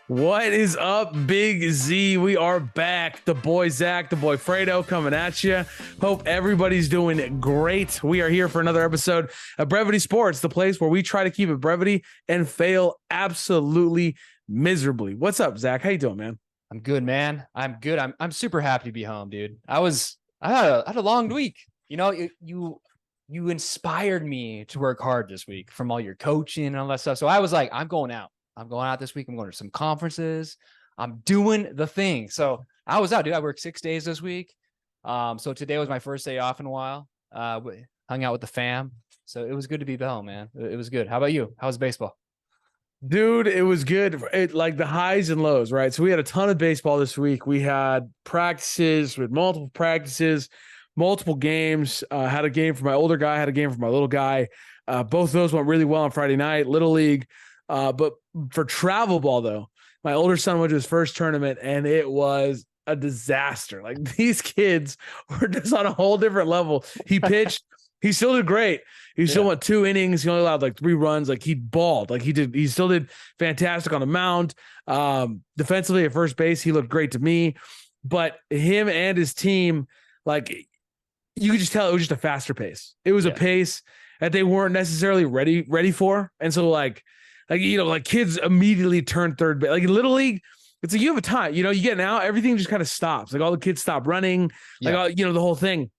What is up, Big Z? We are back. The boy Zach, the boy Fredo coming at you. Hope everybody's doing great. We are here for another episode of Brevity Sports, the place where we try to keep it brevity and fail absolutely miserably. What's up, Zach? How you doing, man? I'm good, man. I'm good. I'm super happy to be home, dude. I had a long week. You know, you inspired me to work hard this week from all your coaching and all that stuff. So I was like, I'm going out. I'm going out this week. I'm going to some conferences. I'm doing the thing. So I was out, dude. I worked 6 days this week. So today was my first day off in a while. Hung out with the fam. So it was good to be home, man. It was good. How about you? How was baseball? Dude, it was good. Like the highs and lows, right? So we had a ton of baseball this week. We had practices with multiple practices, multiple games. Had a game for my older guy, had a game for my little guy. Both of those went really well on Friday night, Little League. But for travel ball, though, my older son went to his first tournament and it was a disaster. Like these kids were just on a whole different level. He pitched, he still did great. He still went 2 innings. He only allowed like 3 runs. Like he balled. Like he still did fantastic on the mound. Defensively at first base, he looked great to me. But him and his team, like you could just tell it was just a faster pace. It was a pace that they weren't necessarily ready for. And so like kids immediately turn third base. Like in Little League, it's like you have a time. You get now, everything just kind of stops. Like all the kids stop running, the whole thing.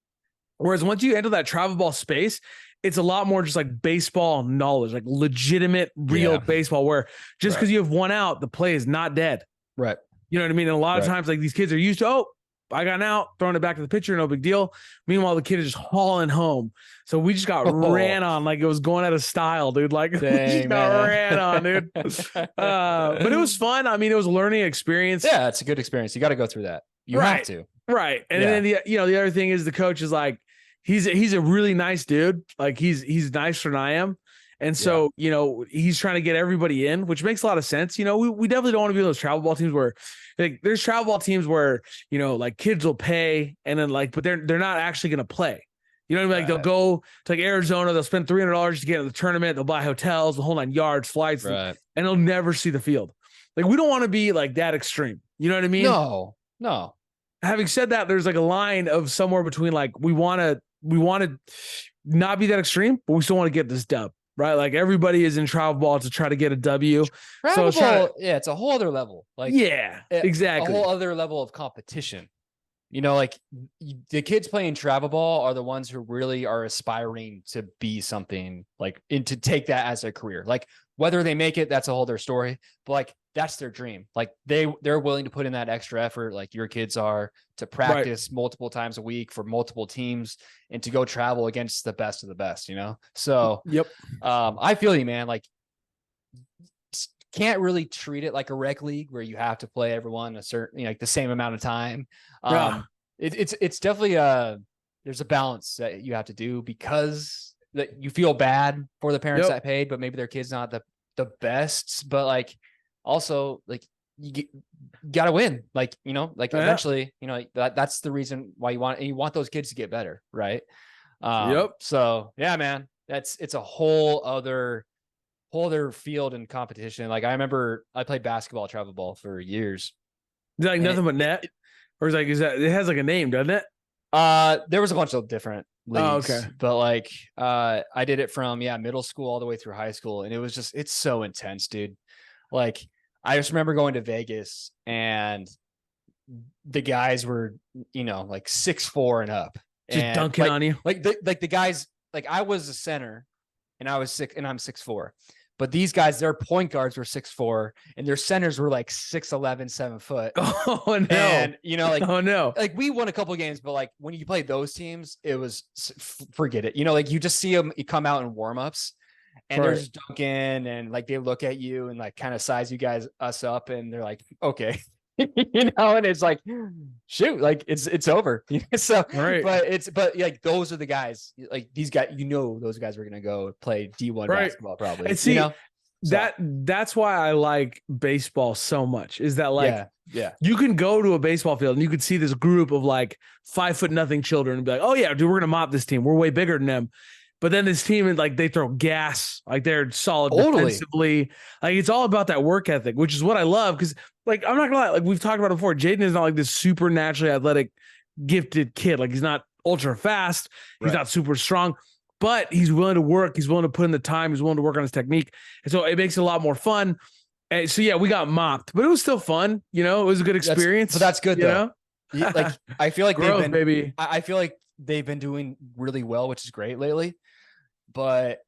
Whereas once you enter that travel ball space, it's a lot more just like baseball knowledge, like legitimate, real baseball, where just because you have one out, the play is not dead. Right. You know what I mean? And a lot of times, like these kids are used to, I got an out, throwing it back to the pitcher, no big deal. Meanwhile, the kid is just hauling home. So we just got ran on like it was going out of style, dude. Like we just got ran on, dude. But it was fun. I mean, it was a learning experience. Yeah, it's a good experience. You got to go through that. You have to. Right. And then the other thing is the coach is like, he's a really nice dude. Like he's nicer than I am. And so, he's trying to get everybody in, which makes a lot of sense. We definitely don't want to be those travel ball teams where like there's travel ball teams where, like kids will pay and then like, but they're not actually going to play. You know what I mean? Like they'll go to like Arizona, they'll spend $300 to get into the tournament. They'll buy hotels, the whole 9 yards, flights, and they'll never see the field. Like we don't want to be like that extreme. You know what I mean? No. Having said that, there's like a line of somewhere between like, we want to not be that extreme, but we still want to get this dub. Right, like everybody is in travel ball to try to get a W. Travel ball, it's a whole other level. Like, exactly, a whole other level of competition. Like the kids playing travel ball are the ones who really are aspiring to be something, like, and to take that as a career. Like whether they make it, that's a whole other story. But like that's their dream. Like they're willing to put in that extra effort, like your kids are, to practice multiple times a week for multiple teams and to go travel against the best of the best. So I feel you, man. Like can't really treat it like a rec league where you have to play everyone a certain, like the same amount of time. It's definitely there's a balance that you have to do, because that you feel bad for the parents that paid, but maybe their kid's not the best, but like also like you gotta win, like eventually, that's the reason why you want those kids to get better, right? So yeah, man, it's a whole other field and competition. Like I remember I played basketball travel ball for years. Is it like nothing but net, or is that it has like a name, doesn't it? There was a bunch of different leagues, but like I did it from middle school all the way through high school, and it's so intense, dude. Like I just remember going to Vegas and the guys were like 6'4" and up, just dunking on you. Like the guys, like I was a center and I'm 6'4", but these guys, their point guards were 6'4", and their centers were like 6'11", 7 foot. Oh no! And oh no! Like we won a couple of games, but like when you play those teams, it was forget it. Like you just see them come out in warmups, and they're just dunking, and like they look at you and like kind of size us up, and they're like, okay. And it's like, shoot, like it's over. So, but like those are the guys, like these guys, those guys were gonna go play D1 basketball probably. And see, that's why I like baseball so much, is that like you can go to a baseball field and you could see this group of like 5'0" children and be like, oh yeah, dude, we're gonna mop this team. We're way bigger than them. But then this team, like, they throw gas, like they're solid Totally. defensively. Like, it's all about that work ethic, which is what I love. Because, like, I'm not gonna lie, like we've talked about it before, Jaden is not like this supernaturally athletic, gifted kid. Like, he's not ultra fast, he's not super strong, but he's willing to work. He's willing to put in the time. He's willing to work on his technique, and so it makes it a lot more fun. And so yeah, we got mopped, but it was still fun. You know, it was a good experience. But that's good though. You know? Like, I feel like Growth, baby. I feel like they've been doing really well, which is great lately. But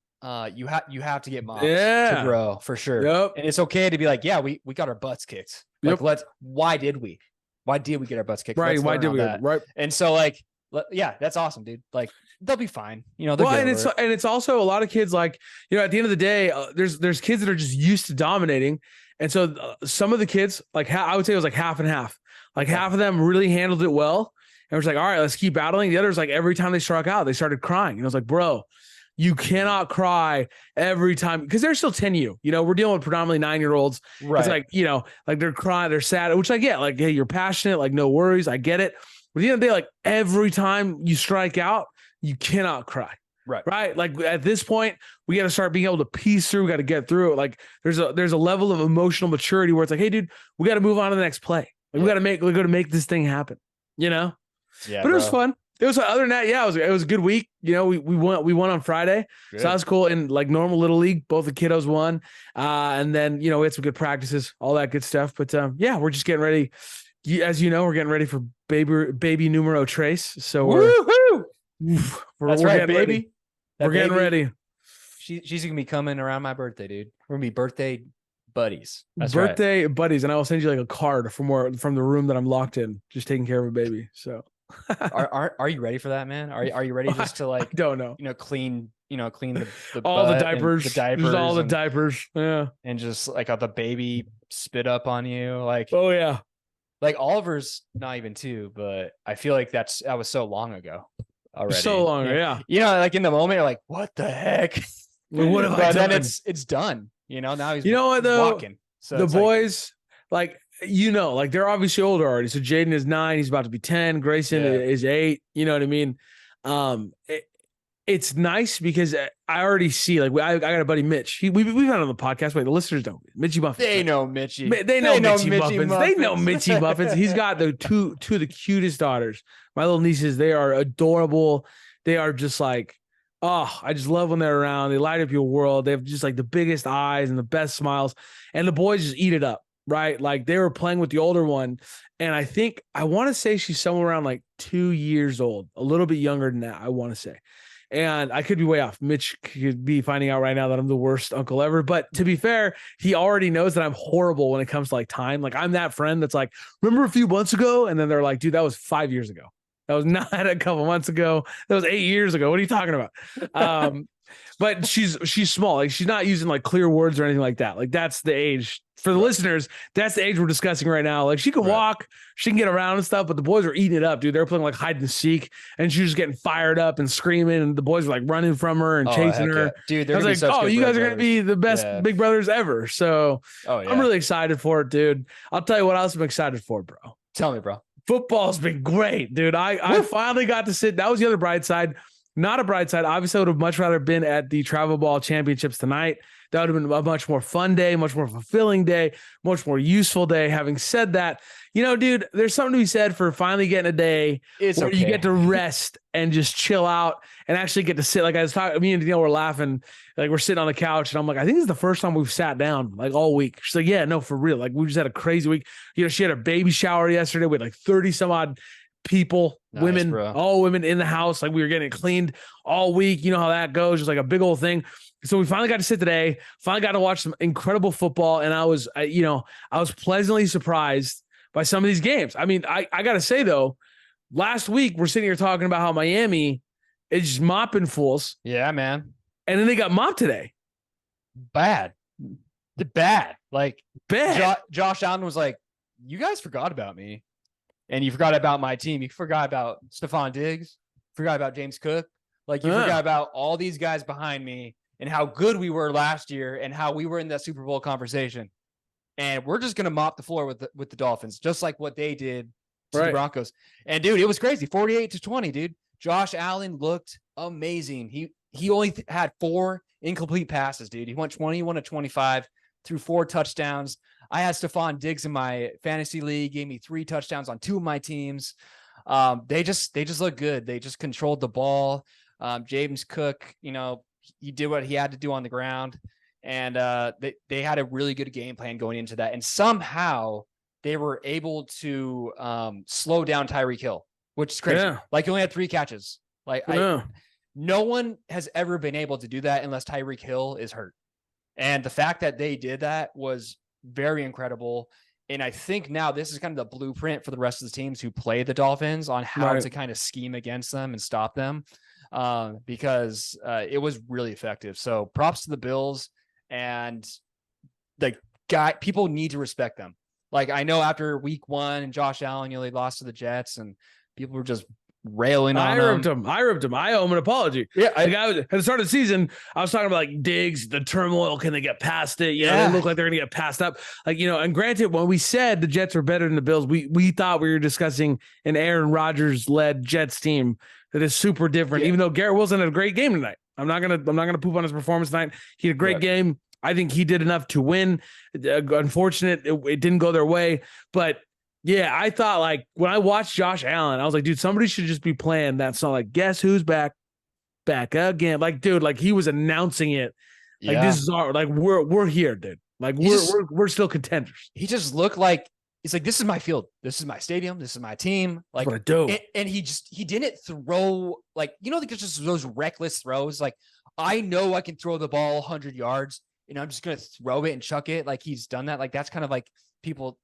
you have to get mopped to grow for sure. Yep. And it's okay to be like, yeah, we got our butts kicked. Like, why did we get our butts kicked? Right. Why did we? Right. And so, like, yeah, that's awesome, dude. Like, they'll be fine. You know, and it's also a lot of kids, like, you know, at the end of the day, there's kids that are just used to dominating. And so some of the kids, like, I would say it was like half and half. Like, half of them really handled it well. And it was like, all right, let's keep battling. The others, like, every time they struck out, they started crying. And I was like, bro, you cannot cry every time, because they're still 10U. You know, we're dealing with predominantly 9-year-olds. Right. It's like, you know, like, they're crying, they're sad, which I get. Like, hey, you're passionate, like, no worries, I get it. But at the end of the day, like, every time you strike out, you cannot cry. Right. Like, at this point, we got to start being able to piece through. We got to get through it. Like, there's a level of emotional maturity where it's like, hey, dude, we got to move on to the next play. Like, we got to make this thing happen. You know? Yeah. But it was fun. It was, other than that, yeah, it was a good week. You know, we won on Friday. Good. So that was cool. In like normal little league, both the kiddos won. And then, you know, we had some good practices, all that good stuff. But yeah, we're just getting ready. As you know, we're getting ready for baby numero tres. So that's right, baby. Ready. We're getting ready. She's gonna be coming around my birthday, dude. We're gonna be birthday buddies. That's birthday buddies, and I will send you like a card from the room that I'm locked in, just taking care of a baby. So, are you ready for that, man? Are you ready just to, like, I don't know, clean the all the diapers, all the diapers, yeah, and just like the baby spit up on you, like, oh yeah, like Oliver's not even 2, but I feel like that was so long ago. Already. So long, yeah. You know, like, in the moment, you're like, what the heck? What have I done? Then it's done. You know, now he's, you know what, though, walking. So the boys, like, you know, like, they're obviously older already. So Jaden is 9, he's about to be 10. Grayson is 8. You know what I mean? It's nice because I already see, like, I got a buddy, Mitch. We've had on the podcast. Wait, the listeners don't. Mitchie Muffins. They know Mitchie. They know Mitchie Muffins. They know Mitchie Muffins. He's got the two of the cutest daughters. My little nieces, they are adorable. They are just like, oh, I just love when they're around. They light up your world. They have just like the biggest eyes and the best smiles. And the boys just eat it up, right? Like, they were playing with the older one. And I want to say she's somewhere around like 2 years old, a little bit younger than that, I want to say. And I could be way off. Mitch could be finding out right now that I'm the worst uncle ever. But to be fair, he already knows that I'm horrible when it comes to, like, time. Like, I'm that friend that's like, remember a few months ago? And then they're like, dude, that was 5 years ago. That was not a couple months ago. That was 8 years ago. What are you talking about? But she's small. Like, she's not using like clear words or anything like that. Like, that's the age for the listeners. That's the age we're discussing right now. Like, she can walk, she can get around and stuff, but the boys are eating it up, dude. They're playing like hide and seek, and she's just getting fired up and screaming, and the boys are like running from her and chasing her. Yeah. Dude, I was like, oh, you guys are gonna be the best big brothers ever. So I'm really excited for it, dude. I'll tell you what else I'm excited for, bro. Tell me, bro. Football's been great, dude. I finally got to sit. That was the other bright side. Not a bright side. Obviously, I would have much rather been at the travel ball championships tonight. That would have been a much more fun day, much more fulfilling day, much more useful day. Having said that, you know, dude, there's something to be said for finally getting a day where you get to rest and just chill out and actually get to sit. Like, I was talking, me and Danielle were laughing, like, we're sitting on the couch, and I'm like, I think this is the first time we've sat down like all week. She's like, yeah, no, for real. Like, we just had a crazy week. You know, she had a baby shower yesterday with like 30 some odd people, women, all women in the house. Like, we were getting it cleaned all week. You know how that goes. Just like a big old thing. So we finally got to sit today, finally got to watch some incredible football. And I was pleasantly surprised by some of these games. I mean, I got to say, though, last week we're sitting here talking about how Miami is just mopping fools. Yeah, man. And then they got mopped today. Bad. Like, bad. Josh Allen was like, you guys forgot about me. And you forgot about my team. You forgot about Stephon Diggs. Forgot about James Cook. Like, you forgot about all these guys behind me and how good we were last year and how we were in that Super Bowl conversation. And we're just going to mop the floor with the Dolphins, just like what they did to the Broncos. And, dude, it was crazy. 48-20, dude. Josh Allen looked amazing. he only had 4 incomplete passes, dude. He went 21 to 25, threw 4 touchdowns. I had Stephon Diggs in my fantasy league, gave me 3 touchdowns on 2 of my teams. They just look good. They just controlled the ball. James Cook, he did what he had to do on the ground, and they had a really good game plan going into that. And somehow they were able to slow down Tyreek Hill, which is crazy. Yeah. Like, he only had 3 catches. Like, no one has ever been able to do that unless Tyreek Hill is hurt. And the fact that they did that was very incredible. And I think now this is kind of the blueprint for the rest of the teams who play the Dolphins on how to kind of scheme against them and stop them, because it was really effective. So props to the Bills, and people need to respect them. Like, I know after week 1 and Josh Allen, they lost to the Jets and people were just railing on him. I ripped him. I owe him an apology. Yeah. At the start of the season, I was talking about like Diggs, the turmoil. Can they get past it? They look like they're going to get passed up. And granted, when we said the Jets were better than the Bills, we thought we were discussing an Aaron Rodgers led Jets team that is super different, even though Garrett Wilson had a great game tonight. I'm not going to poop on his performance tonight. He had a great game. I think he did enough to win. Unfortunate, it didn't go their way, but yeah, I thought, like, when I watched Josh Allen, I was like, dude, somebody should just be playing that song. Like, guess who's back again? Like, dude, like, he was announcing it. Like, this is our, like, we're here, dude. Like, we're still contenders. He just looked like, he's like, this is my field. This is my stadium. This is my team. Like, what I do. And he didn't throw, like, like, just those reckless throws. Like, I know I can throw the ball 100 yards and I'm just going to throw it and chuck it. Like, he's done that. Like, that's kind of like people,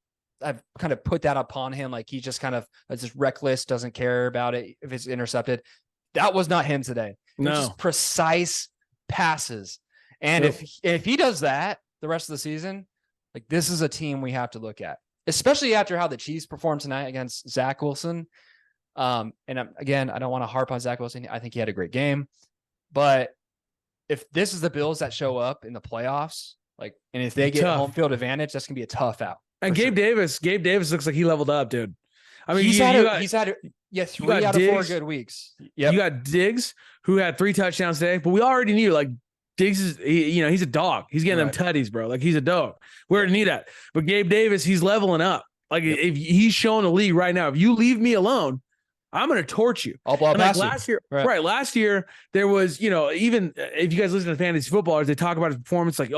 I've kind of put that upon him. Like, he just kind of is just reckless, doesn't care about it if it's intercepted. That was not him today. No, just precise passes. And if he does that the rest of the season, like, this is a team we have to look at, especially after how the Chiefs performed tonight against Zach Wilson. And again, I don't want to harp on Zach Wilson. I think he had a great game, but if this is the Bills that show up in the playoffs, like, and if they get home field advantage, that's gonna be a tough out. And Gabe Davis looks like he leveled up, dude. I mean, he's had 3 out of 4 good weeks. Yep. You got Diggs, who had 3 touchdowns today, but we already knew, like, Diggs is, he's a dog. He's getting them tutties, bro. Like, he's a dog. We already need that. But Gabe Davis, he's leveling up. Like, if he's showing the league right now, if you leave me alone, I'm going to torch you. I'll blow past last year, right? Last year, there was, even if you guys listen to fantasy footballers, they talk about his performance like,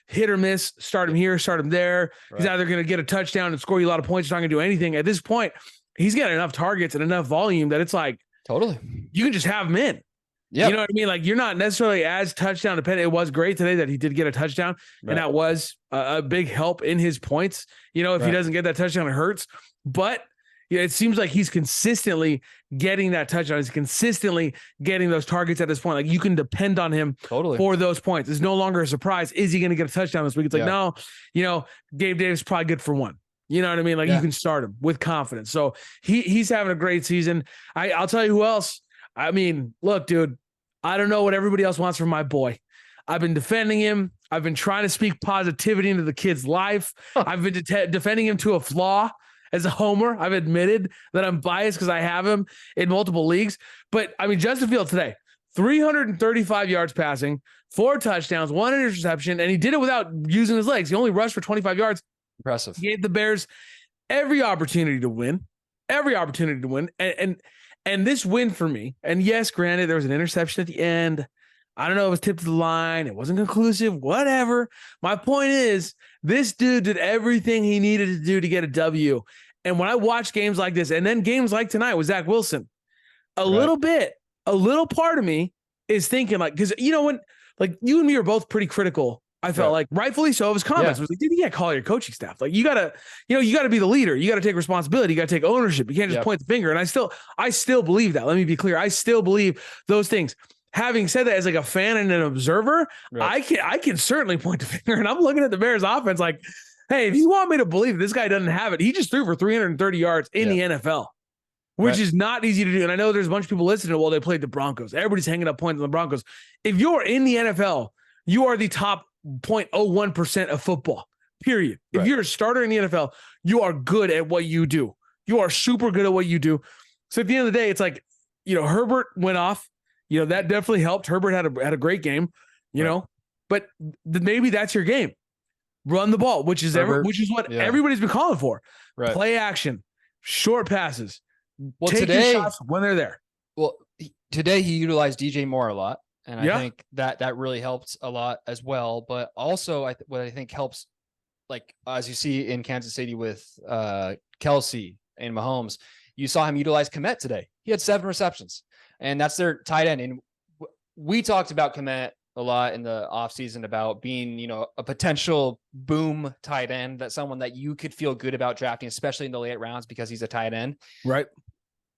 hit or miss, start him here, start him there. Right. He's either going to get a touchdown and score you a lot of points, he's not going to do anything. At this point, he's got enough targets and enough volume that it's like, totally, you can just have him in. Yep. You know what I mean? Like, you're not necessarily as touchdown dependent. It was great today that he did get a touchdown, and that was a big help in his points. If he doesn't get that touchdown, it hurts. But it seems like he's consistently getting that touchdown. He's consistently getting those targets at this point. Like, you can depend on him for those points. It's no longer a surprise. Is he going to get a touchdown this week? It's like, no, Gabe Davis is probably good for one. You know what I mean? Like, you can start him with confidence. So he's having a great season. I'll tell you who else. I mean, look, dude, I don't know what everybody else wants from my boy. I've been defending him. I've been trying to speak positivity into the kid's life. I've been defending him to a flaw. As a homer, I've admitted that I'm biased because I have him in multiple leagues. But, I mean, Justin Fields today, 335 yards passing, 4 touchdowns, 1 interception, and he did it without using his legs. He only rushed for 25 yards. Impressive. He gave the Bears every opportunity to win. And this win for me, and yes, granted, there was an interception at the end. I don't know, it was tipped to the line. It wasn't conclusive, whatever. My point is, this dude did everything he needed to do to get a W. And when I watch games like this, and then games like tonight with Zach Wilson, a little part of me is thinking, like, because, when, like, you and me are both pretty critical, I felt like, rightfully so, of his comments. Was like, dude, you can't call your coaching staff. Like, you gotta be the leader. You gotta take responsibility. You gotta take ownership. You can't just point the finger. And I still believe that. Let me be clear. I still believe those things. Having said that, as like a fan and an observer, I can certainly point the finger. And I'm looking at the Bears offense like, hey, if you want me to believe this guy doesn't have it, he just threw for 330 yards in the NFL, which is not easy to do. And I know there's a bunch of people listening while they played the Broncos. Everybody's hanging up points on the Broncos. If you're in the NFL, you are the top 0.01% of football, period. If you're a starter in the NFL, you are good at what you do. You are super good at what you do. So at the end of the day, it's like, Herbert went off. You know, that definitely helped. Herbert had a great game, you Right. know, but maybe that's your game. Run the ball, which is Herbert. what Yeah. everybody's been calling for. Right. Play action, short passes, Well, take your today, shots when they're there. well, today he utilized DJ Moore a lot, and I Yeah. think that really helped a lot as well. But also, what I think helps, like as you see in Kansas City with Kelsey and Mahomes, you saw him utilize Kmet today. He had 7 receptions, and that's their tight end. And we talked about Kmet a lot in the offseason about being, you know, a potential boom tight end, that someone that you could feel good about drafting, especially in the late rounds because he's a tight end. Right.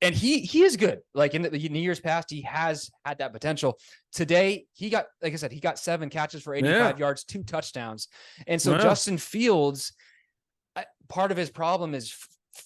And he is good. Like in the years past, he has had that potential. Today, he got, like I said, he got 7 catches for 85 yards, 2 touchdowns. And so Justin Fields, part of his problem is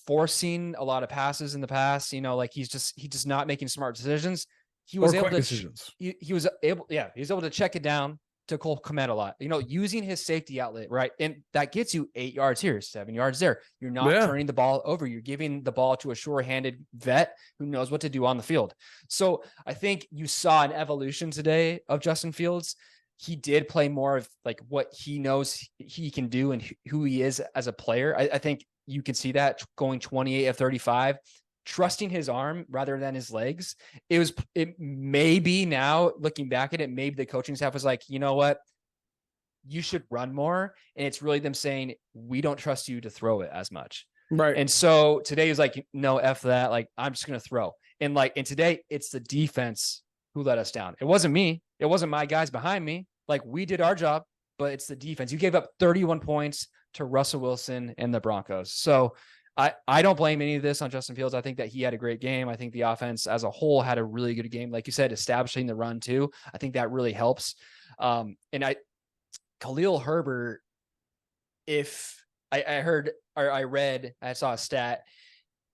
forcing a lot of passes in the past. You know, like he's just not making smart decisions. He was able to decisions. He was able to check it down to Cole Kmet a lot, you know, using his safety outlet, right? And that gets you 8 yards here, 7 yards there. You're not turning the ball over. You're giving the ball to a sure-handed vet who knows what to do on the field. So I think you saw an evolution today of Justin Fields. He did play more of like what he knows he can do and who he is as a player. I think you can see that going 28 of 35, trusting his arm rather than his legs. It may be, now looking back at it, maybe the coaching staff was like, you know what, you should run more. And it's really them saying, we don't trust you to throw it as much. Right. And so today was like, no, F that. Like, I'm just going to throw. And today it's the defense who let us down. It wasn't me. It wasn't my guys behind me. Like, we did our job, but it's the defense. You gave up 31 points to Russell Wilson and the Broncos. So I don't blame any of this on Justin Fields. I think that he had a great game. I think the offense as a whole had a really good game. Like you said, establishing the run too. I think that really helps. Khalil Herbert, if I heard or I read, I saw a stat,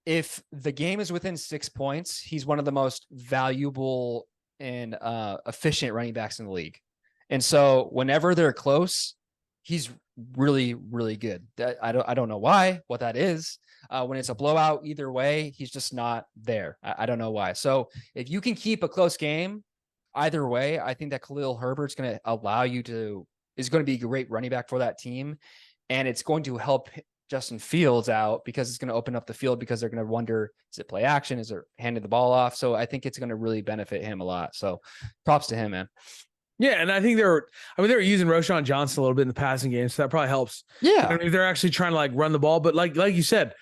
if the game is within 6 points, he's one of the most valuable and efficient running backs in the league. And so whenever they're close, he's really, really good. I don't know what that is. When it's a blowout, either way, he's just not there. I don't know why. So if you can keep a close game, either way, I think that Khalil Herbert's going to is going to be a great running back for that team. And it's going to help Justin Fields out because it's going to open up the field, because they're going to wonder, is it play action? Is it handing the ball off? So I think it's going to really benefit him a lot. So props to him, man. Yeah, and I think they were using Roshan Johnson a little bit in the passing game, so that probably helps. Yeah. I mean, they're actually trying to like run the ball, but like you said,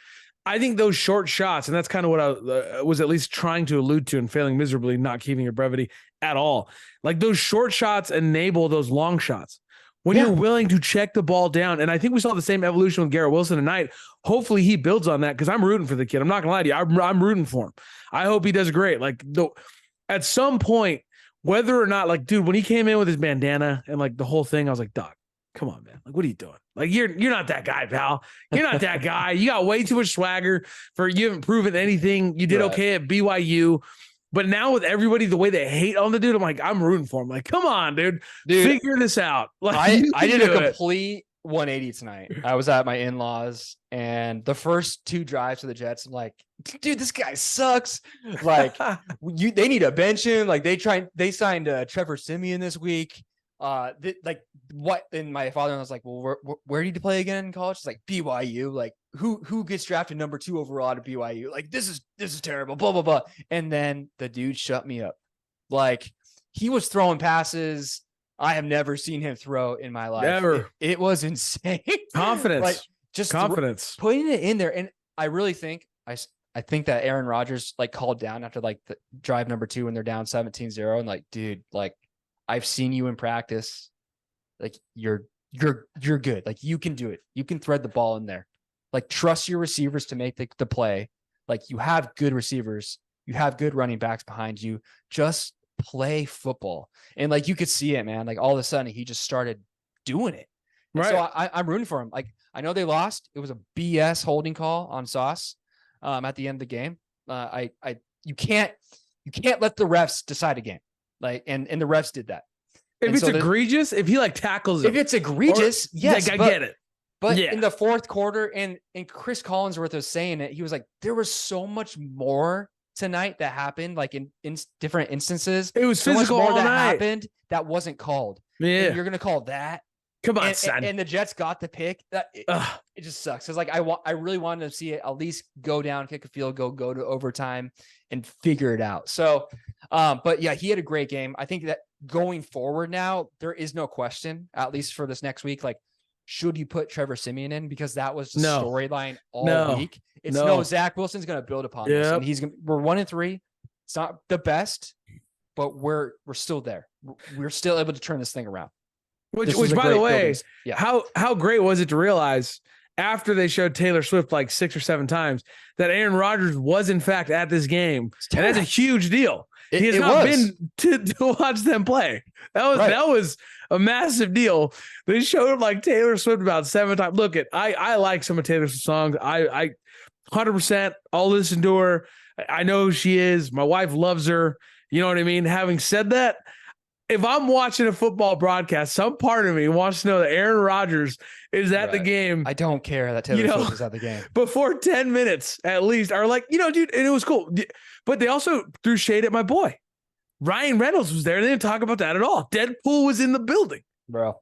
I think those short shots, and that's kind of what I was at least trying to allude to and failing miserably, not keeping your brevity at all. Like, those short shots enable those long shots when you're willing to check the ball down. And I think we saw the same evolution with Garrett Wilson tonight. Hopefully he builds on that, because I'm rooting for the kid. I'm not gonna lie to you. I'm rooting for him. I hope he does great. Like, at some point, whether or not, like, dude, when he came in with his bandana and like the whole thing, I was like, Doc, come on, man. Like, what are you doing? Like, you're not that guy, pal. You're not that guy. You got way too much swagger you haven't proven anything. You did okay at BYU. But now with everybody, the way they hate on the dude, I'm like, I'm rooting for him. Like, come on, dude. Figure this out. Like, I did a complete 180 tonight. I was at my in-laws, and the first 2 drives to the Jets, I'm like, dude, this guy sucks. Like, they need to bench him. Like, they signed Trevor Siemian this week. What? And my father was like, well, where did he play again in college? It's like BYU. Like, who gets drafted number 2 overall to BYU? Like, this is terrible. Blah blah blah. And then the dude shut me up. Like, he was throwing passes I have never seen him throw in my life. Never. It was insane. Confidence. Like, just confidence. Putting it in there. And I really think I think that Aaron Rodgers like called down after like the drive number 2 when they're down 17-0, and like, dude, like, I've seen you in practice. Like, you're good. Like, you can do it. You can thread the ball in there. Like, trust your receivers to make the play. Like, you have good receivers. You have good running backs behind you. Just play football. And like, you could see it, man. Like, all of a sudden he just started doing it. And right. So I'm rooting for him. Like, I know they lost. It was a BS holding call on Sauce at the end of the game. You can't let the refs decide a game. Like, and the refs did that. If it's egregious, if he like tackles him. If it's egregious, yes. Like, I get it. But in the fourth quarter, and Chris Collinsworth was saying it, he was like, there was so much more tonight that happened, like in different instances. It was so much physical more all that night. happened that wasn't called. Yeah. And you're going to call that. Come on, son. And the Jets got the pick. It just sucks. Cause like I really wanted to see it at least go down, kick a field goal, go to overtime and figure it out. So, but yeah, he had a great game. I think that going forward now, there is no question, at least for this next week, like, should you put Trevor Siemian in? Because that was the storyline all week. It's no, Zach Wilson's going to build upon this. And we're 1-3. It's not the best, but we're still there. We're still able to turn this thing around. Which by the way, how great was it to realize after they showed Taylor Swift like 6 or 7 times that Aaron Rodgers was in fact at this game. And that's a huge deal. He has not been to watch them play. That was a massive deal. They showed like Taylor Swift about 7 times. Look, I like some of Taylor Swift's songs. I 100% I'll listen to her. I know who she is. My wife loves her. You know what I mean? Having said that, if I'm watching a football broadcast, some part of me wants to know that Aaron Rodgers is at the game. I don't care that Taylor Swift is at the game. Before 10 minutes, at least, are like, dude, and it was cool. But they also threw shade at my boy. Ryan Reynolds was there. They didn't talk about that at all. Deadpool was in the building. Bro,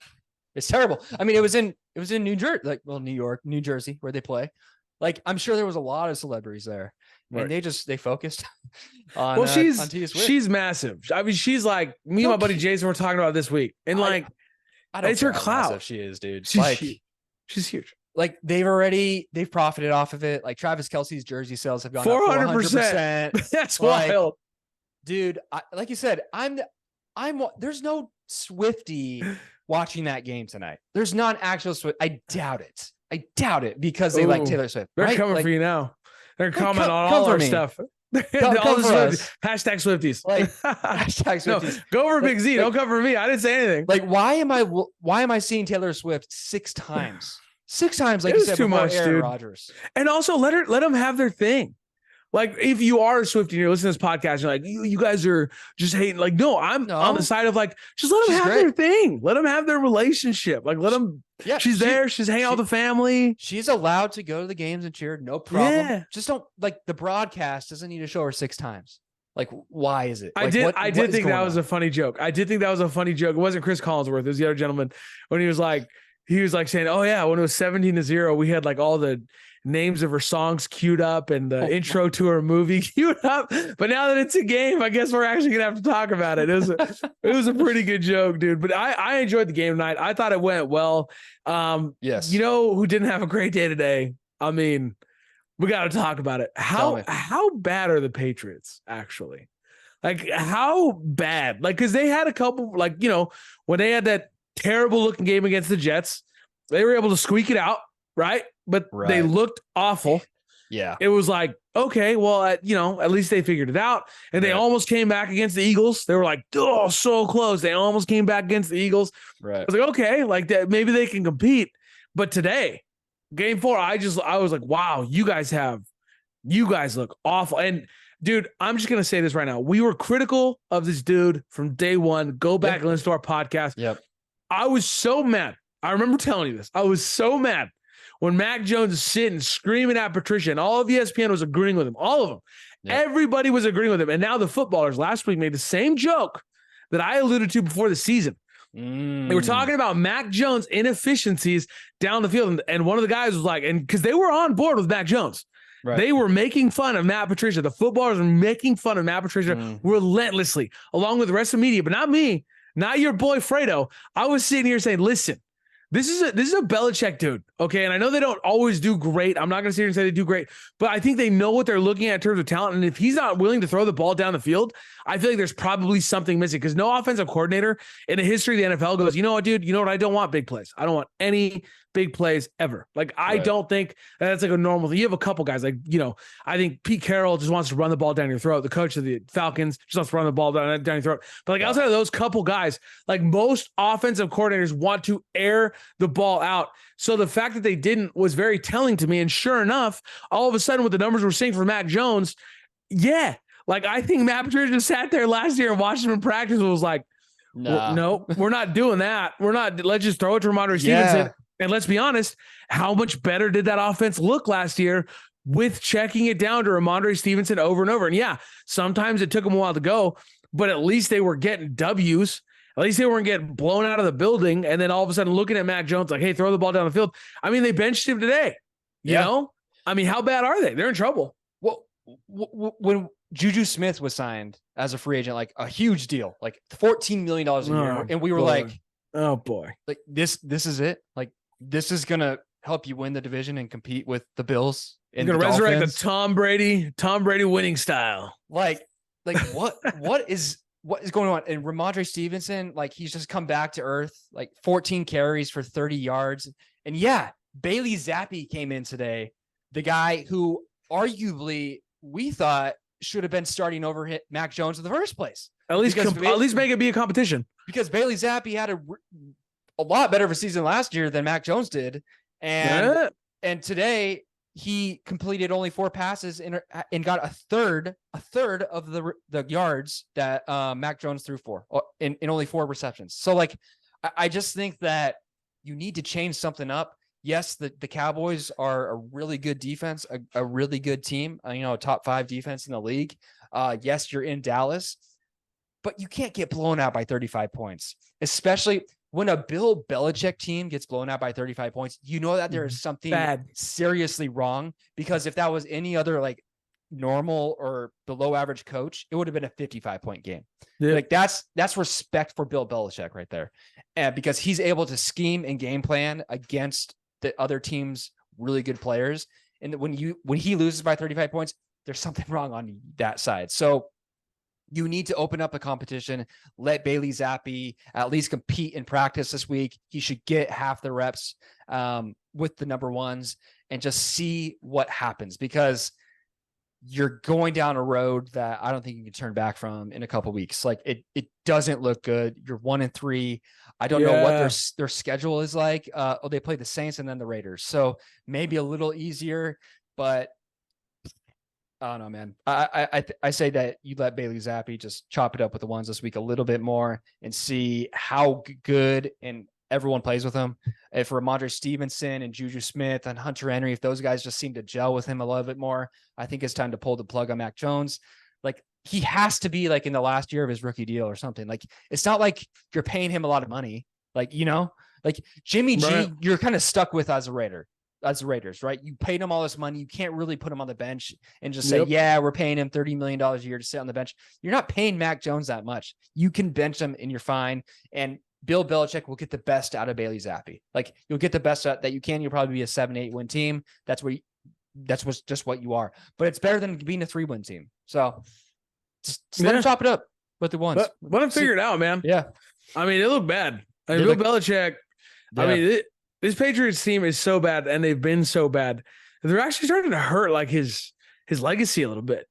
it's terrible. I mean, it was in New Jersey, New York, New Jersey, where they play. Like, I'm sure there was a lot of celebrities there. And they focused on. Well, she's massive. I mean, she's like me and my buddy Jason were talking about this week, and I don't it's her clout. She is, dude. She's huge. Like they've profited off of it. Like Travis Kelce's jersey sales have gone 400%. That's wild, dude. Like you said, there's no Swiftie watching that game tonight. There's not an actual Swift. I doubt it because they like Taylor Swift. They're coming for you now. They're commenting on all our stuff. Hashtag Swifties. Like hashtag Swifties. No, go over Big Z. Don't come for me. I didn't say anything. Like, why am I seeing Taylor Swift 6 times? 6 times, like you said, too much, Aaron dude. Rodgers. And also let them have their thing. Like, if you are a Swiftie and you're listening to this podcast, you're like, you guys are just hating. Like, no, I'm on the side of like, just let them have their thing. Let them have their relationship. Like, let them. Yeah, she's there. She's hanging out with the family. She's allowed to go to the games and cheer. No problem. Yeah. Just don't like the broadcast doesn't need to show her 6 times. Like, why is it? Like, I did think that was a funny joke. I did think that was a funny joke. It wasn't Chris Collinsworth. It was the other gentleman when he was like saying, oh yeah, when it was 17-0, we had like all the names of her songs queued up and the intro to her movie queued up. But now that it's a game, I guess we're actually gonna have to talk about it. It was a pretty good joke, dude. But I enjoyed the game tonight. I thought it went well. Yes. You know who didn't have a great day today? I mean, we got to talk about it. How bad are the Patriots actually? Like, how bad? Like, because they had a couple, like, when they had that terrible looking game against the Jets, they were able to squeak it out, right? But they looked awful. Yeah. It was like, okay, well, at least they figured it out. And they almost came back against the Eagles. They were like, oh, so close. They almost came back against the Eagles. Right. I was like, okay, like that, maybe they can compete. But today, game 4, I was like, wow, you guys look awful. And dude, I'm just going to say this right now. We were critical of this dude from day one. Go back and listen to our podcast. Yep. I was so mad. I remember telling you this. I was so mad when Mac Jones is sitting screaming at Patricia and all of ESPN was agreeing with him. All of them. Yep. Everybody was agreeing with him. And now the footballers last week made the same joke that I alluded to before the season. They were talking about Mac Jones' inefficiencies down the field. And one of the guys was like, and because they were on board with Mac Jones. Right. They were making fun of Matt Patricia. The footballers were making fun of Matt Patricia relentlessly, along with the rest of the media, but not me, not your boy Fredo. I was sitting here saying, listen, this is a Belichick dude, okay? And I know they don't always do great. I'm not going to sit here and say they do great, but I think they know what they're looking at in terms of talent. And if he's not willing to throw the ball down the field, I feel like there's probably something missing because no offensive coordinator in the histrry of the NFL goes, you know what, dude? You know what? I don't want big plays. I don't want any big plays ever. Like, I don't think that's like a normal thing. You have a couple guys like, I think Pete Carroll just wants to run the ball down your throat. The coach of the Falcons just wants to run the ball down your throat. But like outside of those couple guys, like most offensive coordinators want to air the ball out. So the fact that they didn't was very telling to me. And sure enough, all of a sudden with the numbers we're seeing for Mac Jones, like I think Matt Patricia just sat there last year and watched him in practice and was like, no, we're not doing that. Let's just throw it to Ramondre Stevenson. And let's be honest, how much better did that offense look last year with checking it down to Ramondre Stevenson over and over. And yeah, sometimes it took them a while to go, but at least they were getting W's. At least they weren't getting blown out of the building. And then all of a sudden looking at Mac Jones like, hey, throw the ball down the field. I mean, they benched him today. You know? I mean, how bad are they? They're in trouble. Well, when Juju Smith was signed as a free agent, like a huge deal, like $14 million a year. And we were like, oh boy, like this is it. Like this is going to help you win the division and compete with the Bills. You're going to resurrect the Tom Brady winning style. Like what is going on? And Ramondre Stevenson, like he's just come back to earth, like 14 carries for 30 yards. And yeah, Bailey Zappi came in today. The guy who arguably we thought should have been starting over Mac Jones in the first place. At least make it be a competition. Because Bailey Zappi had a lot better of a season last year than Mac Jones did. And today he completed only 4 passes and got a third of the yards that Mac Jones threw for in only 4 receptions. So like, I just think that you need to change something up. Yes, the Cowboys are a really good defense, a really good team, a top 5 defense in the league. Yes, you're in Dallas, but you can't get blown out by 35 points, especially when a Bill Belichick team gets blown out by 35 points. You know that there is something seriously wrong, because if that was any other like normal or below average coach, it would have been a 55-point game. Yeah. Like that's respect for Bill Belichick right there. And because he's able to scheme and game plan against the other team's really good players. And when he loses by 35 points, there's something wrong on that side. So you need to open up the competition, let Bailey Zappi at least compete in practice this week. He should get half the reps with the number ones and just see what happens, because you're going down a road that I don't think you can turn back from in a couple of weeks. Like it doesn't look good. You're 1-3. I don't know what their schedule is like. They play the Saints and then the Raiders. So maybe a little easier, but I don't know, man. I say that you let Bailey Zappi just chop it up with the ones this week a little bit more and see how good and everyone plays with him. If Ramondre Stevenson and Juju Smith and Hunter Henry, if those guys just seem to gel with him a little bit more, I think it's time to pull the plug on Mac Jones. Like he has to be like in the last year of his rookie deal or something. Like it's not like you're paying him a lot of money. Like, like Jimmy G, you're kind of stuck with as the Raiders, right? You paid him all this money. You can't really put him on the bench and just say, yeah, we're paying him $30 million a year to sit on the bench. You're not paying Mac Jones that much. You can bench him and you're fine. And Bill Belichick will get the best out of Bailey Zappi. Like you'll get the best out that you can. You'll probably be a 7-8 win team. That's just what you are, but it's better than being a 3-win team. So just let him chop it up with the ones. Let him figure it out, man. Yeah. I mean, it looked bad. I mean, Bill Belichick, this Patriots team is so bad, and they've been so bad. They're actually starting to hurt like his legacy a little bit,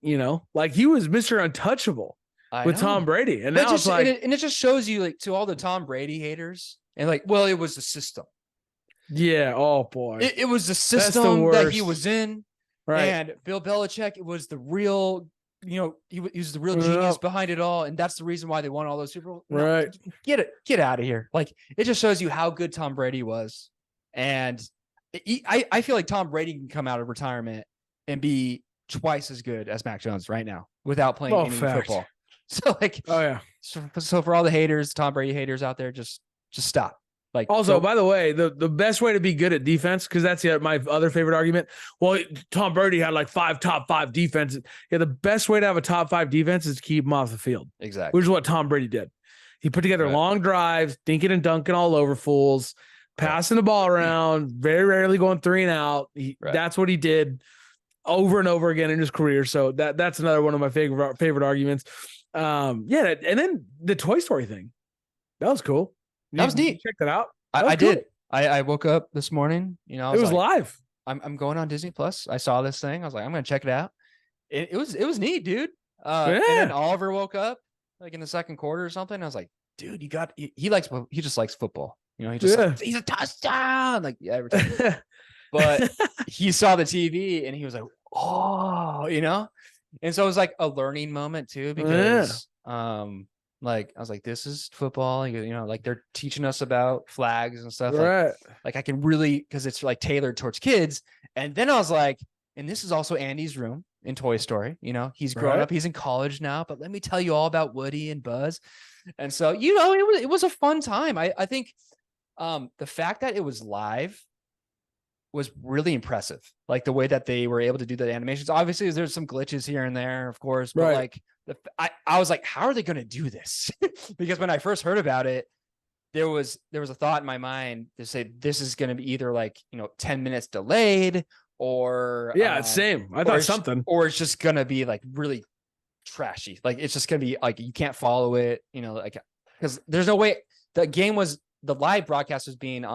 like he was Mr. Untouchable with Tom Brady. And now it's like, and it just shows you like to all the Tom Brady haters and like, well, it was the system. Yeah. Oh boy. It was the system that he was in. Right. And Bill Belichick, it was the real, he was the real genius behind it all. And that's the reason why they won all those Super Bowls. Right. Get out of here. Like it just shows you how good Tom Brady was. And I feel like Tom Brady can come out of retirement and be twice as good as Mac Jones right now without playing any football. So like, so for all the haters, Tom Brady haters out there, just stop. Like also, by the way, the best way to be good at defense, because that's my other favorite argument. Well, Tom Brady had like 5 top 5 defenses. Yeah, the best way to have a top 5 defense is to keep him off the field. Exactly. Which is what Tom Brady did. He put together long drives, dinking and dunking all over fools, passing the ball around, very rarely going 3 and out. That's what he did over and over again in his career. So that's another one of my favorite arguments. And then the Toy Story thing. That was cool. That was neat. Check that out. I did. I woke up this morning, it was live. I'm going on Disney Plus. I saw this thing. I was like, I'm going to check it out. It was neat, dude. And then Oliver woke up like in the second quarter or something. I was like, dude, he just likes football. He's a touchdown. Like every time. But he saw the TV and he was like, oh, and so it was like a learning moment too, because like I was like, this is football, like they're teaching us about flags and stuff. Like I can really, because it's like tailored towards kids. And then I was like, and this is also Andy's room in Toy Story. You know, he's grown Right. up, he's in college now, but let me tell you all about Woody and Buzz. And so, it was a fun time. I think the fact that it was live was really impressive. Like the way that they were able to do the animations. Obviously, there's some glitches here and there, of course, but Right. like I was like, how are they going to do this? Because when I first heard about it, there was a thought in my mind to say this is going to be either like 10 minutes delayed or Yeah, it's same. I thought something. or it's just going to be like really trashy. Like it's just going to be like you can't follow it, like because there's no way the live broadcast was being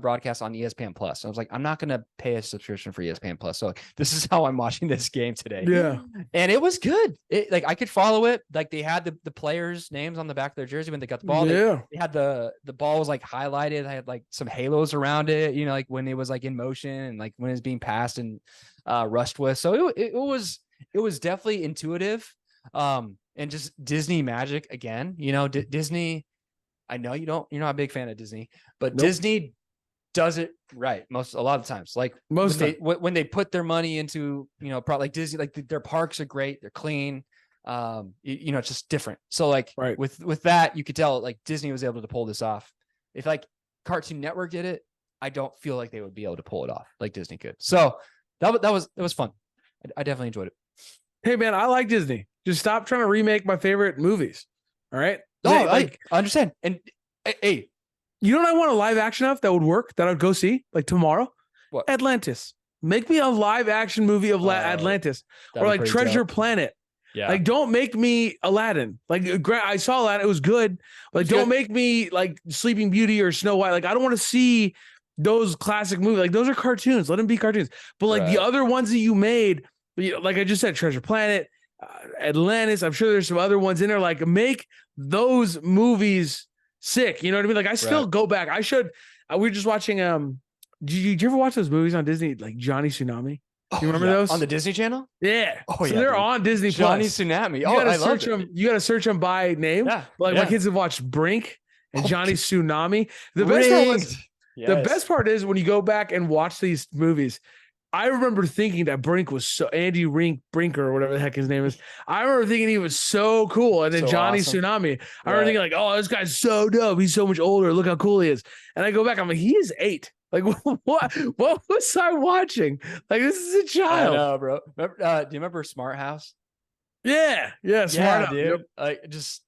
broadcast on ESPN Plus. I was like, I'm not going to pay a subscription for ESPN Plus. So like, this is how I'm watching this game today. Yeah. And it was good. Like I could follow it. Like they had the players' names on the back of their jersey when they got the ball. Yeah. They had the ball was like highlighted. I had like some halos around it, like when it was like in motion and like when it's being passed and rushed with. So it was definitely intuitive. And just Disney magic again, Disney. I know you're not a big fan of Disney, but Nope. Disney does it right a lot of times. Like when they put their money into, like Disney, like their parks are great. They're clean. It's just different. So like with that, you could tell like Disney was able to pull this off. If like Cartoon Network did it, I don't feel like they would be able to pull it off like Disney could. So that was fun. I definitely enjoyed it. Hey man, I like Disney. Just stop trying to remake my favorite movies. All right. No, I understand. And hey, you know what I want a live action of that would work that I'd go see like tomorrow? What? Atlantis. Make me a live action movie of Atlantis or like Treasure Planet. Yeah. Like don't make me Aladdin. Like I saw Aladdin, it was good. Like don't make me like Sleeping Beauty or Snow White. Like I don't want to see those classic movies. Like those are cartoons. Let them be cartoons. But like the other ones that you made, like I just said, Treasure Planet, Atlantis. I'm sure there's some other ones in there. Like make those movies sick. You know what I mean? Like I still go back. I should. We were just watching. Did you ever watch those movies on Disney? Like Johnny Tsunami. Do you remember those on the Disney Channel? Yeah. Oh so they're on Disney Johnny Plus. Tsunami. You gotta search them. You gotta search them by name. Yeah. Like my kids have watched Brink and Johnny Tsunami. The best part was the best part is when you go back and watch these movies. I remember thinking that Brink was so Andy Brinker or whatever the heck his name is. I remember thinking he was so cool. And then Johnny Tsunami, I remember thinking like, oh, this guy's so dope. He's so much older. Look how cool he is. And I go back, I'm like, he is 8. Like what was I watching? Like this is a child. I know, bro. Remember, do you remember Smart House? Yeah. Smart House, dude. yep. Like just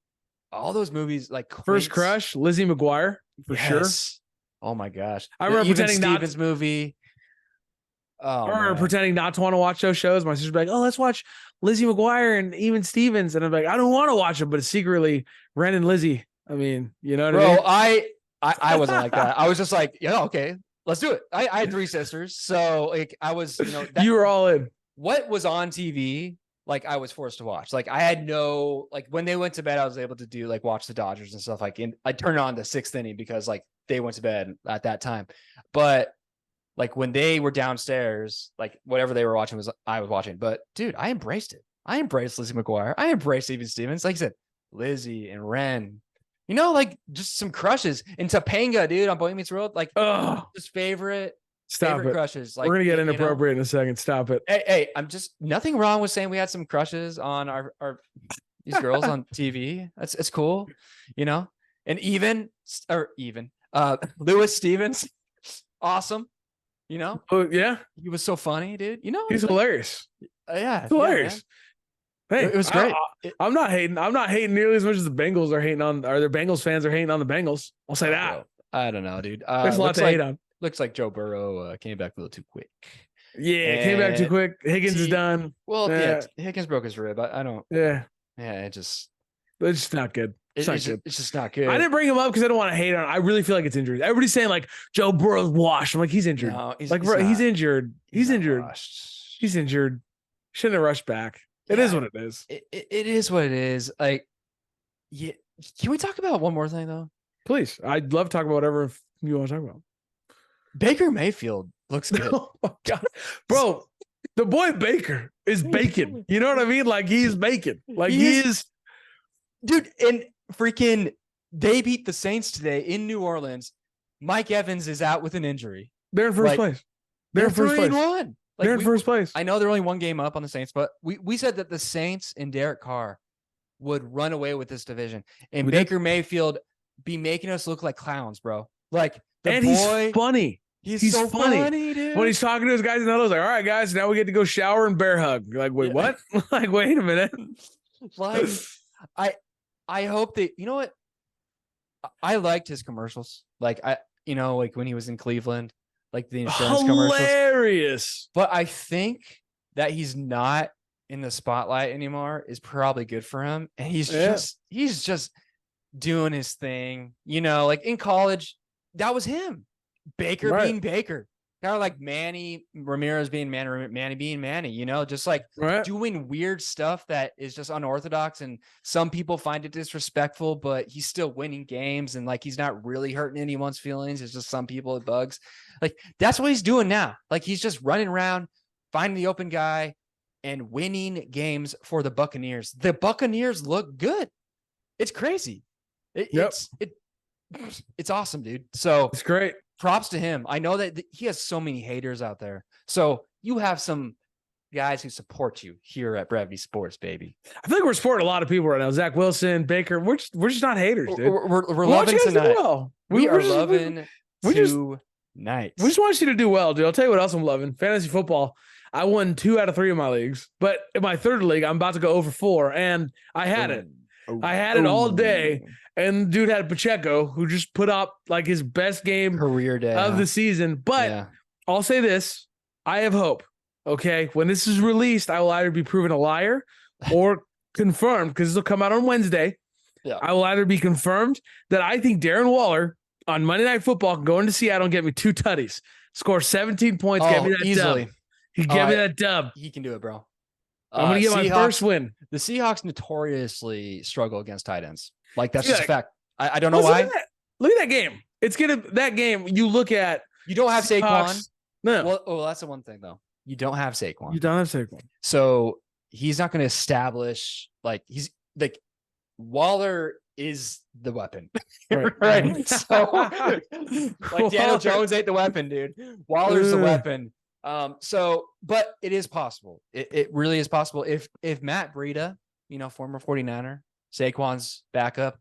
all those movies, like First Crush, Lizzie McGuire for sure. Oh my gosh. I remember pretending Stevens movie. Or pretending not to want to watch those shows. My sister'd be like, oh, let's watch Lizzie McGuire and even Stevens. And I'm like, I don't want to watch them, but secretly Ren and Lizzie. I mean, you know what I mean? I wasn't like that. I was just like, yeah, okay, let's do it. I had 3 sisters. So like I was, you were all in. What was on TV, like I was forced to watch. Like I had no, like when they went to bed, I was able to do like watch the Dodgers and stuff. Like I turned on the 6th inning because like they went to bed at that time. But like when they were downstairs, like whatever they were watching I was watching. But dude, I embraced it. I embraced Lizzie McGuire. I embraced even Stevens. Like I said, Lizzie and Ren. Like just some crushes. And Topanga, dude, on Boy Meets World. Like just favorite crushes. Like we're gonna get inappropriate in a second. Stop it. Hey, I'm just nothing wrong with saying we had some crushes on our these girls on TV. It's cool, And even Lewis Stevens, awesome. Oh yeah, he was so funny, dude. He's hilarious. Yeah, he's hilarious. Hey, it was great. I'm not hating. I'm not hating nearly as much as the Bengals are hating on, or their Bengals fans are hating on the Bengals. I'll say that. I don't know, dude. There's a lot to hate on. Looks like Joe Burrow came back a little too quick. Yeah, came back too quick. Higgins is done. Well, Higgins broke his rib. I don't. Yeah. Yeah, it's just not good. It's just not good. I didn't bring him up because I don't want to hate on him. I really feel like it's injuries. Everybody's saying like Joe Burrow's washed. I'm like, he's injured. No, he's injured. He's injured. Washed. He's injured. Shouldn't have rushed back. It is what it is. It is what it is. Like, yeah. Can we talk about one more thing though? Please. I'd love to talk about whatever you want to talk about. Baker Mayfield looks good. Oh my God. Bro, the boy Baker is bacon. You know what I mean? Like he's bacon. Like he is. Dude, and freaking they beat the Saints today in New Orleans. Mike Evans is out with an injury. They're in first place. They're in first place. Like They're in first place. I know they're only one game up on the Saints, but we said that the Saints and Derek Carr would run away with this division, and Baker Mayfield be making us look like clowns, bro. Like he's funny. He's so funny, dude. When he's talking to his guys in the huddle, he's like, all right, guys, now we get to go shower and bear hug. You're like, wait, what? Like, wait a minute. Like, I hope that, you know what? I liked his commercials. Like, like when he was in Cleveland, like the insurance commercials. Hilarious. But I think that he's not in the spotlight anymore is probably good for him. And he's just doing his thing. Like in college, that was him. Baker being Baker. Kind of like Manny Ramirez being Manny being Manny, just like doing weird stuff that is just unorthodox. And some people find it disrespectful, but he's still winning games. And like, he's not really hurting anyone's feelings. It's just some people it bugs. Like, that's what he's doing now. Like, he's just running around, finding the open guy and winning games for the Buccaneers. The Buccaneers look good. It's crazy. It's awesome, dude. So it's great. Props to him. I know that he has so many haters out there. So you have some guys who support you here at Brevity Sports, baby. I feel like we're supporting a lot of people right now. Zach Wilson, Baker. We're just not haters, dude. We're loving tonight. Well. We are loving tonight. We just want you to do well, dude. I'll tell you what else I'm loving. Fantasy football. I won 2 out of 3 of my leagues, but in my third league, I'm about to go over 4, and I had it. I had it all day. And dude had Pacheco, who just put up like his best game career day of the season. But I'll say this, I have hope. Okay. When this is released, I will either be proven a liar or confirmed, because this will come out on Wednesday. Yeah. I will either be confirmed that I think Darren Waller on Monday Night Football can go into Seattle and get me 2 tutties, score 17 points, get me that easily. dub. He get me that dub. He can do it, bro. I'm going to get my first win. The Seahawks notoriously struggle against tight ends. Like, that's just a fact. I don't know why. Look at that game. That game, you look at. You don't have Saquon. No. Well, that's the one thing, though. You don't have Saquon. You don't have Saquon. So he's not going to establish, Waller is the weapon. Right. So, like, Daniel Jones ain't the weapon, dude. Waller's the weapon. But it is possible. It really is possible. If Matt Breida, former 49er, Saquon's backup,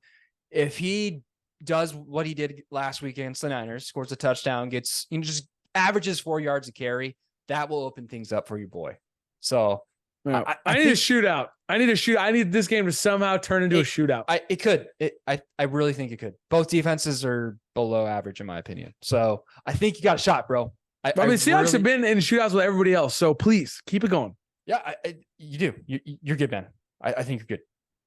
if he does what he did last week against the Niners, scores a touchdown, gets just averages 4 yards a carry, that will open things up for you, boy. So I need a shootout. I need this game to somehow turn into a shootout. It could. I really think it could. Both defenses are below average in my opinion. So I think you got a shot, bro. I mean, Seahawks have been in shootouts with everybody else, so please keep it going. Yeah, you do. You're good, man. I think you're good.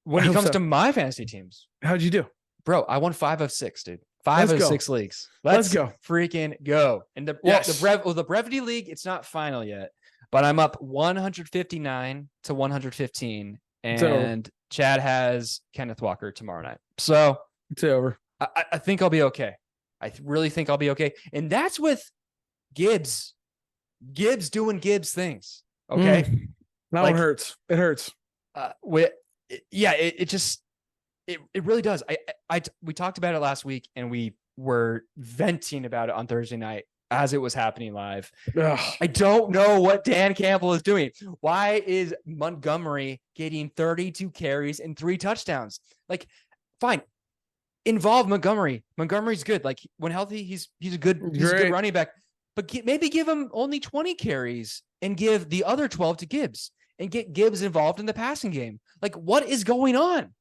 When it comes to my fantasy teams, how'd you do, bro? I won 5 of 6, dude. 5 of 6 leagues. Let's go, freaking go! And the Brevity League, it's not final yet, but I'm up 159 to 115, and Chad has Kenneth Walker tomorrow night. So it's over. I think I'll be okay. I really think I'll be okay, and that's with Gibbs doing Gibbs things. Okay. That one hurts. It hurts. It really does. We talked about it last week and we were venting about it on Thursday night as it was happening live. Ugh. I don't know what Dan Campbell is doing. Why is Montgomery getting 32 carries and 3 touchdowns? Like, fine. Involve Montgomery. Montgomery's good. Like, when healthy, he's a good running back. But maybe give him only 20 carries and give the other 12 to Gibbs and get Gibbs involved in the passing game. Like, what is going on?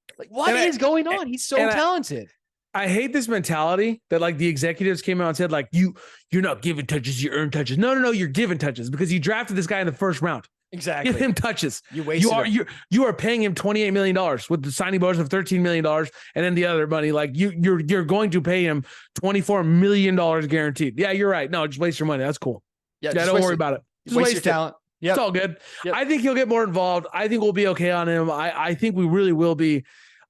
Going on? He's so talented. I hate this mentality that like the executives came out and said, like, you're not giving touches, you earn touches. No, you're giving touches because you drafted this guy in the first round. Exactly. Give him touches. You are paying him $28 million with the signing bonus of $13 million and then the other money. Like you're going to pay him $24 million guaranteed. Yeah, you're right. No, just waste your money. That's cool. Yeah, don't worry about it. Just waste your talent. Yep. It's all good. Yep. I think he'll get more involved. I think we'll be okay on him. I think we really will be.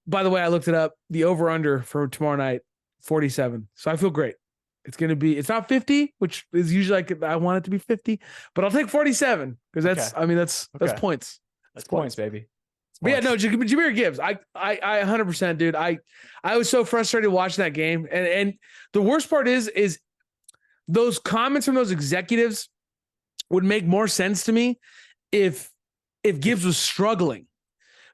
By the way, I looked it up. The over-under for tomorrow night, 47. So I feel great. It's not 50, which is usually like I want it to be 50, but I'll take 47 because that's points. That's points, baby. But yeah, no, Jahmyr Gibbs. I 100%, dude. I was so frustrated watching that game. And the worst part is those comments from those executives would make more sense to me if Gibbs was struggling.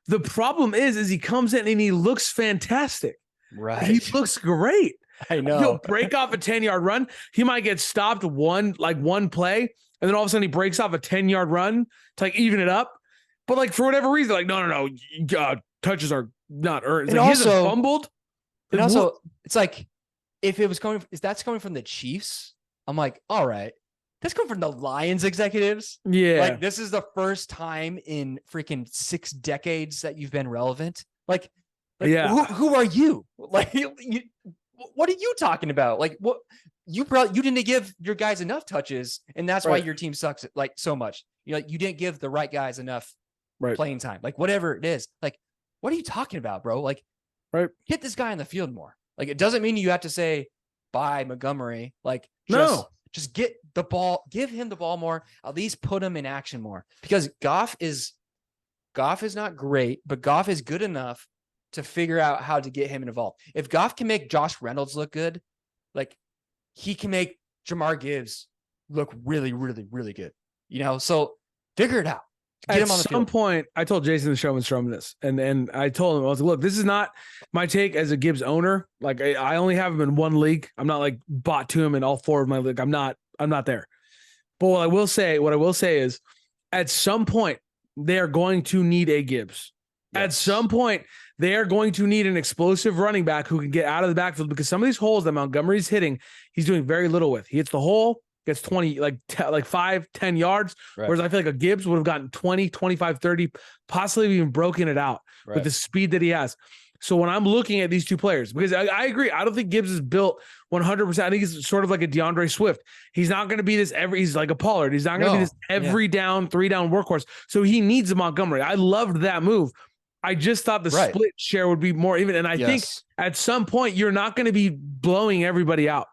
The problem is he comes in and he looks fantastic. Right. He looks great. I know. He'll break off a 10-yard run. He might get stopped one play, and then all of a sudden he breaks off a 10-yard run to like even it up. But like for whatever reason, like no, touches are not earned. It's like he hasn't fumbled. And also, it's like if that's coming from the Chiefs, I'm like, all right. That's coming from the Lions executives. Yeah. Like, this is the first time in freaking 6 decades that you've been relevant. Like yeah. Who are you? Like, what are you talking about? Like, what you didn't give your guys enough touches, and that's why your team sucks like so much. You didn't give the right guys enough playing time. Like, whatever it is. Like, what are you talking about, bro? Like, hit this guy on the field more. Like, it doesn't mean you have to say bye Montgomery. Like, just get the ball, give him the ball more, at least put him in action more, because Goff is not great, but Goff is good enough to figure out how to get him involved. If Goff can make Josh Reynolds look good, like he can make Jamar Gibbs look really, really, really good, so figure it out. Get him on the field. At some point, I told Jason the Showman this, and I told him, I was like, look, this is not my take as a Gibbs owner. Like, I only have him in one league. I'm not like bought to him in all 4 of my league. I'm not there. But what I will say is, at some point, they are going to need a Gibbs. Yes. At some point, they are going to need an explosive running back who can get out of the backfield, because some of these holes that Montgomery's hitting, he's doing very little with. He hits the hole, gets 20, like 5-10 yards. Whereas I feel like a Gibbs would have gotten 20, 25, 30, possibly even broken it out with the speed that he has. So when I'm looking at these two players, because I agree, I don't think Gibbs is built 100%. I think he's sort of like a DeAndre Swift. He's not going to be this he's like a Pollard. He's not going to be this every down, 3-down workhorse. So he needs a Montgomery. I loved that move. I just thought the split share would be more even. And I think at some point, you're not going to be blowing everybody out.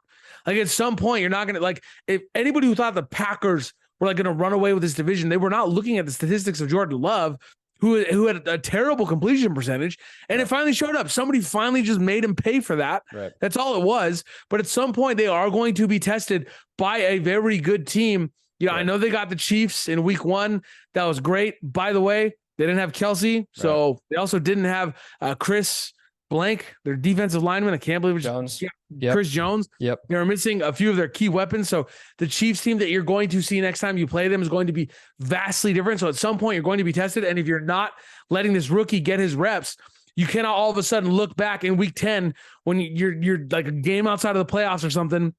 Like, at some point, you're not going to, like, if anybody who thought the Packers were like going to run away with this division, they were not looking at the statistics of Jordan Love, who had a terrible completion percentage, and it finally showed up. Somebody finally just made him pay for that. That's all it was. But at some point, they are going to be tested by a very good team. I know they got the Chiefs in week 1. That was great. By the way, they didn't have Kelsey, so they also didn't have Chris Blank, their defensive lineman. I can't believe Jones. Chris Jones. They're missing a few of their key weapons. So the Chiefs team that you're going to see next time you play them is going to be vastly different. So at some point, you're going to be tested. And if you're not letting this rookie get his reps, you cannot all of a sudden look back in week 10 when you're like a game outside of the playoffs or something,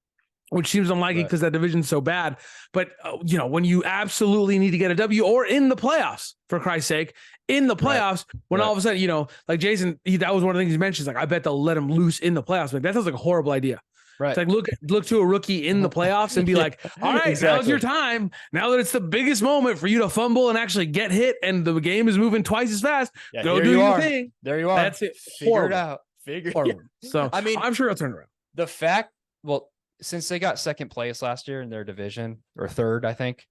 which seems unlikely because that division's so bad. But, when you absolutely need to get a W, or in the playoffs, for Christ's sake, in the playoffs, when all of a sudden, like Jason, that was one of the things he mentioned. Like, I bet they'll let him loose in the playoffs. Like, that sounds like a horrible idea. It's like, look to a rookie in the playoffs and be like, all right, now's your time. Now that it's the biggest moment for you to fumble and actually get hit and the game is moving twice as fast, go do your thing. There you are. That's it. Figure it out. Figure it out. So, I mean, I'm sure it'll turn around. The fact, since they got second place last year in their division, or third, I think,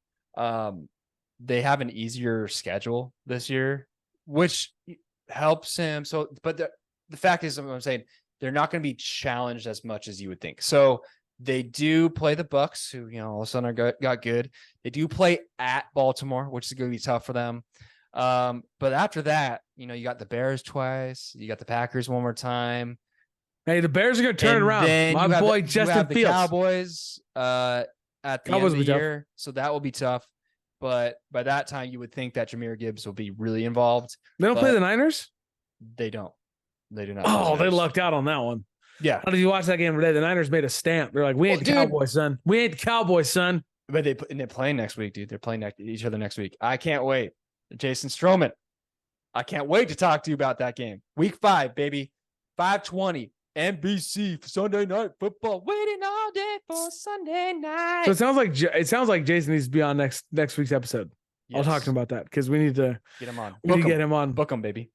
they have an easier schedule this year, which helps him. So, but the fact is, what I'm saying, they're not going to be challenged as much as you would think. So they do play the Bucks, who, all of a sudden got good. They do play at Baltimore, which is going to be tough for them. But after that, you got the Bears twice. You got the Packers one more time. Hey, the Bears are going to turn it around. My boy Justin Fields. The Cowboys at the end of the year, so that will be tough. But by that time, you would think that Jahmyr Gibbs will be really involved. They don't play the Niners? They don't. They do not. Oh, they lucked out on that one. Yeah. How did you watch that game today? The Niners made a stamp. They're like, we ain't the Cowboys, son. We ain't the Cowboys, son. But they're playing next week, dude. They're playing each other next week. I can't wait. Jason Stroman. I can't wait to talk to you about that game. Week 5, baby. 5:20. NBC for Sunday Night Football. Waiting all day for Sunday night. So it sounds like Jason needs to be on next week's episode. Yes. I'll talk to him about that, because we need to get him on. Get him on. Book him, baby.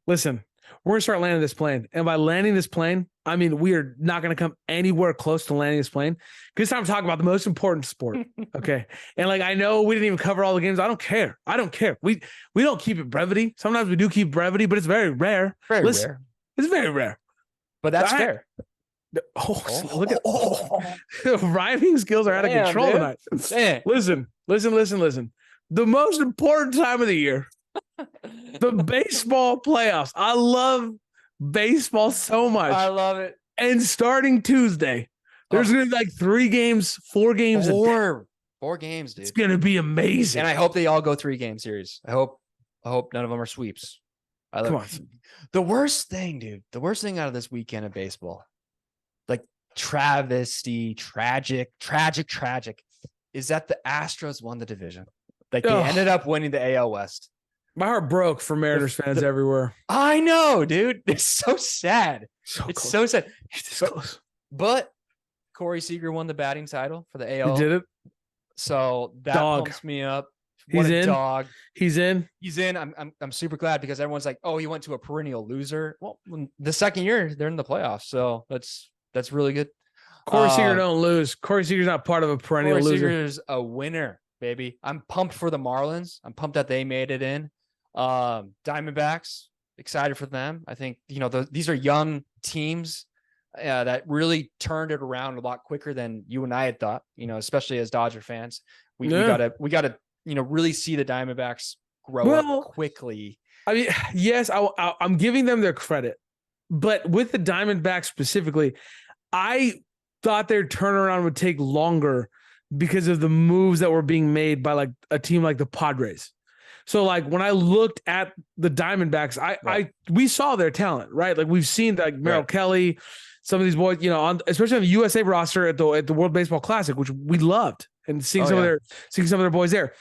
Listen, we're gonna start landing this plane, and by landing this plane, I mean we are not gonna come anywhere close to landing this plane. Because time to talk about the most important sport. Okay, and like, I know we didn't even cover all the games. I don't care. We don't keep it brevity. Sometimes we do keep brevity, but it's very rare. Very rare. It's very rare. But that's fair. Oh, look at rhyming skills are out of Damn, control dude. tonight. Damn. Listen. The most important time of the year, the baseball playoffs. I love baseball so much. I love it. And starting Tuesday, there's going to be like 3 games, 4 games a day. 4 games, dude. It's going to be amazing. And I hope they all go 3-game series. I hope none of them are sweeps. Come on. The worst thing, dude. The worst thing out of this weekend of baseball, like travesty, tragic, is that the Astros won the division. Like they ended up winning the AL West. My heart broke for Mariners fans everywhere. I know, dude. It's so sad. It's so sad. But Corey Seager won the batting title for the AL. He did it. So that pumps me up. He's in. Dog. He's in. I'm super glad because everyone's like, oh, he went to a perennial loser. Well, the second year they're in the playoffs, so that's really good. Corey Seager don't lose. Corey Seager's not part of a perennial loser. Corey Seager's a winner, baby. I'm pumped for the Marlins. I'm pumped that they made it in. Diamondbacks, excited for them. I think these are young teams that really turned it around a lot quicker than you and I had thought. Especially as Dodger fans, we gotta really see the Diamondbacks grow up quickly. I mean, yes, I'm giving them their credit, but with the Diamondbacks specifically, I thought their turnaround would take longer because of the moves that were being made by like a team like the Padres. So like when I looked at the Diamondbacks, we saw their talent, right? Like we've seen like Merrill Kelly, some of these boys, especially on the USA roster at the World Baseball Classic, which we loved, and seeing some of their boys there.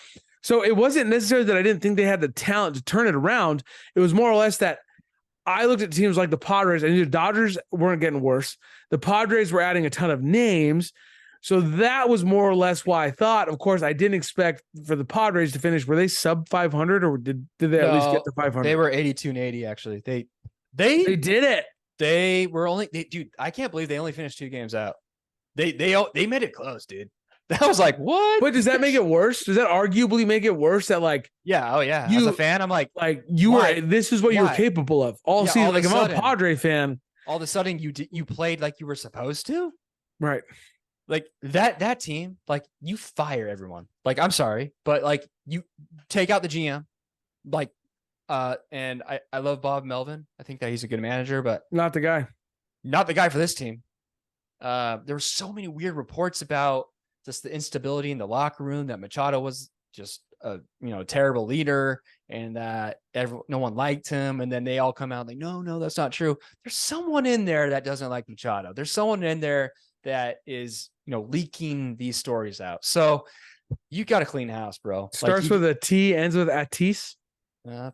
So it wasn't necessarily that I didn't think they had the talent to turn it around. It was more or less that I looked at teams like the Padres, and the Dodgers weren't getting worse. The Padres were adding a ton of names. So that was more or less why I thought. Of course, I didn't expect for the Padres to finish. Were they sub 500 or did they at least get to 500? They were 82-80 actually. They did it. They were only dude, I can't believe they only finished 2 games out. They made it close, dude. That was like, what? But does that make it worse? Does that arguably make it worse that like as a fan, I'm like this is what you were capable of all season. Like if I'm a Padre fan, all of a sudden you played like you were supposed to. Right. Like that team, like you fire everyone. Like, I'm sorry, but like you take out the GM, like, and I love Bob Melvin. I think that he's a good manager, but not the guy for this team. There were so many weird reports about just the instability in the locker room, that Machado was just a terrible leader and that no one liked him. And then they all come out like, no, that's not true. There's someone in there that doesn't like Machado. There's someone in there that is, leaking these stories out. So you got to clean house, bro. Starts with a T, ends with Atis.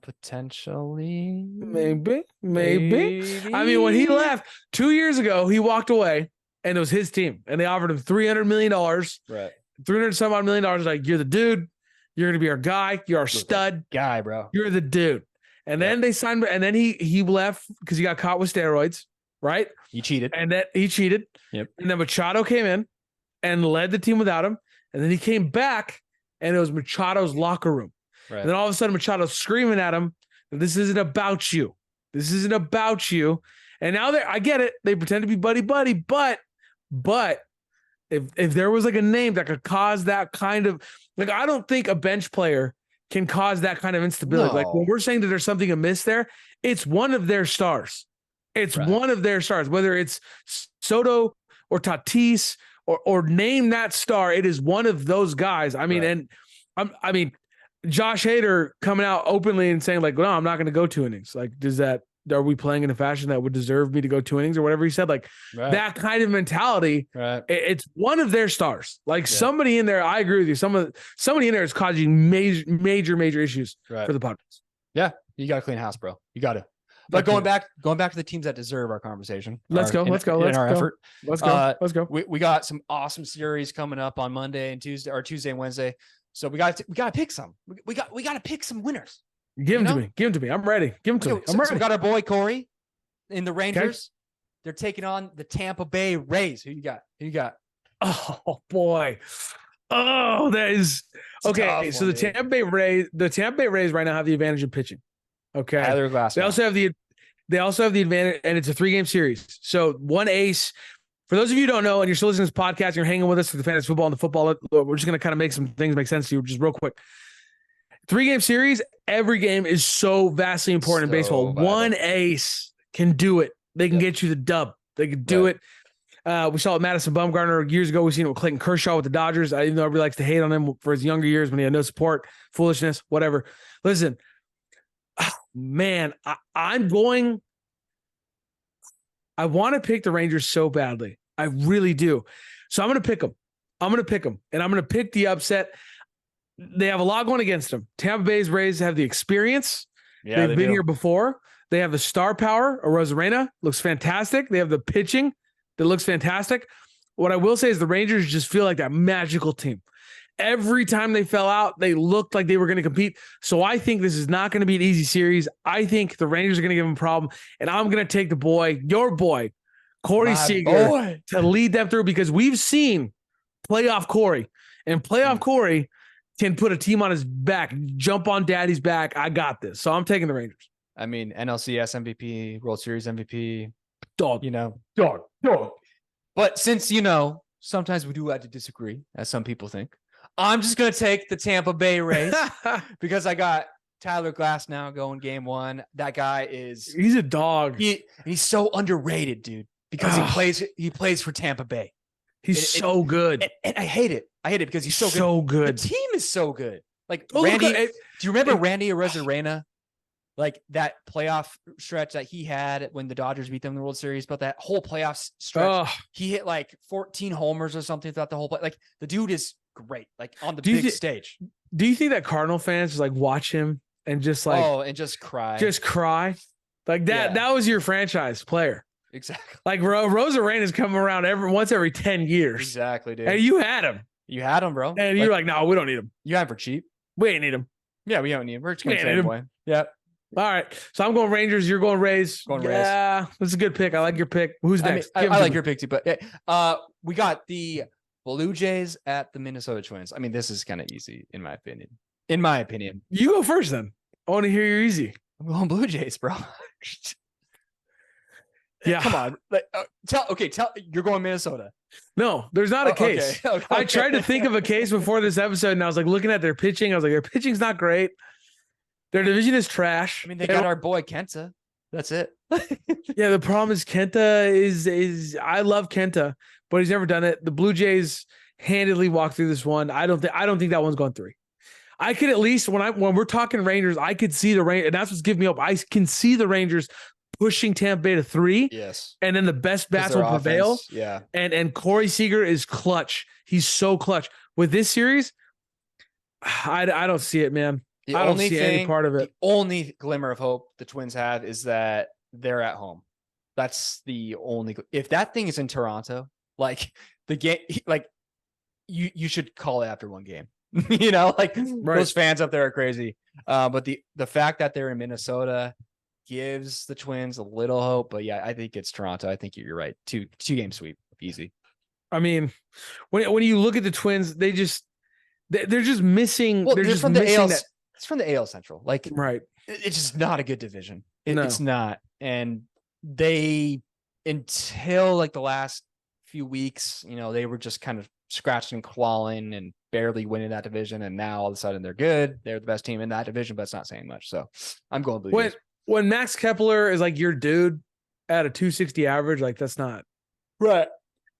Potentially. Maybe. I mean, when he left 2 years ago, he walked away and it was his team and they offered him $300 million. Right. $300 some odd million. Like, you're the dude. You're going to be our guy. You're our stud guy, bro. You're the dude. And then they signed, and then he left because he got caught with steroids. Right. He cheated. And that he cheated. Yep. And then Machado came in and led the team without him. And then he came back and it was Machado's locker room. Right. And then all of a sudden Machado's screaming at him, this isn't about you. This isn't about you. And now I get it. They pretend to be buddy, but if there was like a name that could cause that kind of, like, I don't think a bench player can cause that kind of instability. No. Like when we're saying that there's something amiss there, it's one of their stars. It's one of their stars, whether it's Soto or Tatis or name that star. It is one of those guys. I mean, and I mean, Josh Hader coming out openly and saying like, no, I'm not going to go 2 innings. Like, are we playing in a fashion that would deserve me to go 2 innings or whatever he said? Like that kind of mentality. Right. It's one of their stars. Like somebody in there, I agree with you. Somebody in there is causing major issues for the Padres. Yeah. You got to clean house, bro. You got to. But going back to the teams that deserve our conversation. Let's go. Let's go. We got some awesome series coming up on Monday and Tuesday and Wednesday. So we got to pick some. We got to pick some winners. Give them to me. I'm ready. Give them to me. I'm ready. So we got our boy Corey in the Rangers. Okay. They're taking on the Tampa Bay Rays. Who you got? Oh boy. Oh, that is okay. So the Tampa Bay Rays right now have the advantage of pitching. Okay. They also have the advantage, and it's a 3-game series. So one ace For those of you who don't know, and you're still listening to this podcast, and you're hanging with us for the fantasy football and the football, we're just going to kind of make some things make sense to you just real quick. 3-game series, every game is so vastly important in baseball. vital. One ace can do it. They can get you the dub. They can do it. We saw it with Madison Bumgarner years ago. We've seen it with Clayton Kershaw with the Dodgers. Even though everybody likes to hate on him for his younger years when he had no support, foolishness, whatever. Listen, man, I want to pick the Rangers so badly. I really do. So I'm going to pick them. And I'm going to pick the upset. They have a lot going against them. Tampa Bay's Rays have the experience. Yeah, They've been here before. They have the star power. Arozarena looks fantastic. They have the pitching that looks fantastic. What I will say is the Rangers just feel like that magical team. Every time they fell out, they looked like they were going to compete. So I think this is not going to be an easy series. I think the Rangers are going to give them a problem. And I'm going to take your boy, Corey Seager, to lead them through, because we've seen playoff Corey. And playoff Corey can put a team on his back, jump on daddy's back. I got this. So I'm taking the Rangers. I mean, NLCS MVP, World Series MVP, dog. But since, sometimes we do have to disagree, as some people think, I'm just going to take the Tampa Bay Rays because I got Tyler Glass now going game 1. That guy he's a dog. He's so underrated, dude, because he plays for Tampa Bay. He's so good. And I hate it. I hate it because he's so good. So good. The team is so good. Like Randy, do you remember Randy Arozarena? Like that playoff stretch that he had when the Dodgers beat them in the World Series, but that whole playoff stretch, he hit like 14 homers or something throughout the whole play. Like the dude is great, like on the big stage. Do you think that Cardinal fans just like watch him and just like, and just cry? Just cry. Like that. Yeah. That was your franchise player. Exactly. Like Arozarena is coming around once every 10 years. Exactly, dude. And you had him. You had him, bro. And you're like, no, we don't need him. You had him for cheap. We ain't need him. Yeah, we don't need him. We're just going to trade him away. Yep. All right. So I'm going Rangers. You're going Rays. Yeah, that's a good pick. I like your pick. Who's next? I like your pick too, but we got the Blue Jays at the Minnesota Twins. I mean, this is kind of easy in my opinion. You go first then. I want to hear your easy. I'm going Blue Jays, bro. Yeah. Come on. Tell you're going Minnesota. No, there's not a case. Okay. I tried to think of a case before this episode, and I was like looking at their pitching. I was like, their pitching's not great. Their division is trash. I mean, they got our boy Kenta. That's it. Yeah, the problem is Kenta is I love Kenta, but he's never done it. The Blue Jays handedly walked through this one. I don't think that one's going 3. I could at least when we're talking Rangers, I could see the Rangers, and that's what's giving me hope. I can see the Rangers pushing Tampa Bay to 3. Yes. And then the best bats will prevail. Yeah. And Corey Seager is clutch. He's so clutch. With this series, I don't see it, man. I don't see any part of it. The only glimmer of hope the Twins have is that they're at home. That's the only. If that thing is in Toronto, like the game, like you should call it after one game. Those fans up there are crazy. But the fact that they're in Minnesota gives the Twins a little hope. But yeah, I think it's Toronto. I think you're right. Two game sweep, easy. I mean, when you look at the Twins, they're just missing. Well, they're just from missing the AL. that. It's from the AL Central. Like, right. It's just not a good division. No. It's not. And they, until like the last few weeks, they were just kind of scratching and clawing and barely winning that division. And now all of a sudden they're good. They're the best team in that division, but it's not saying much. So I'm going Blue Jays. When Max Kepler is like your dude at a 260 average, like that's not right.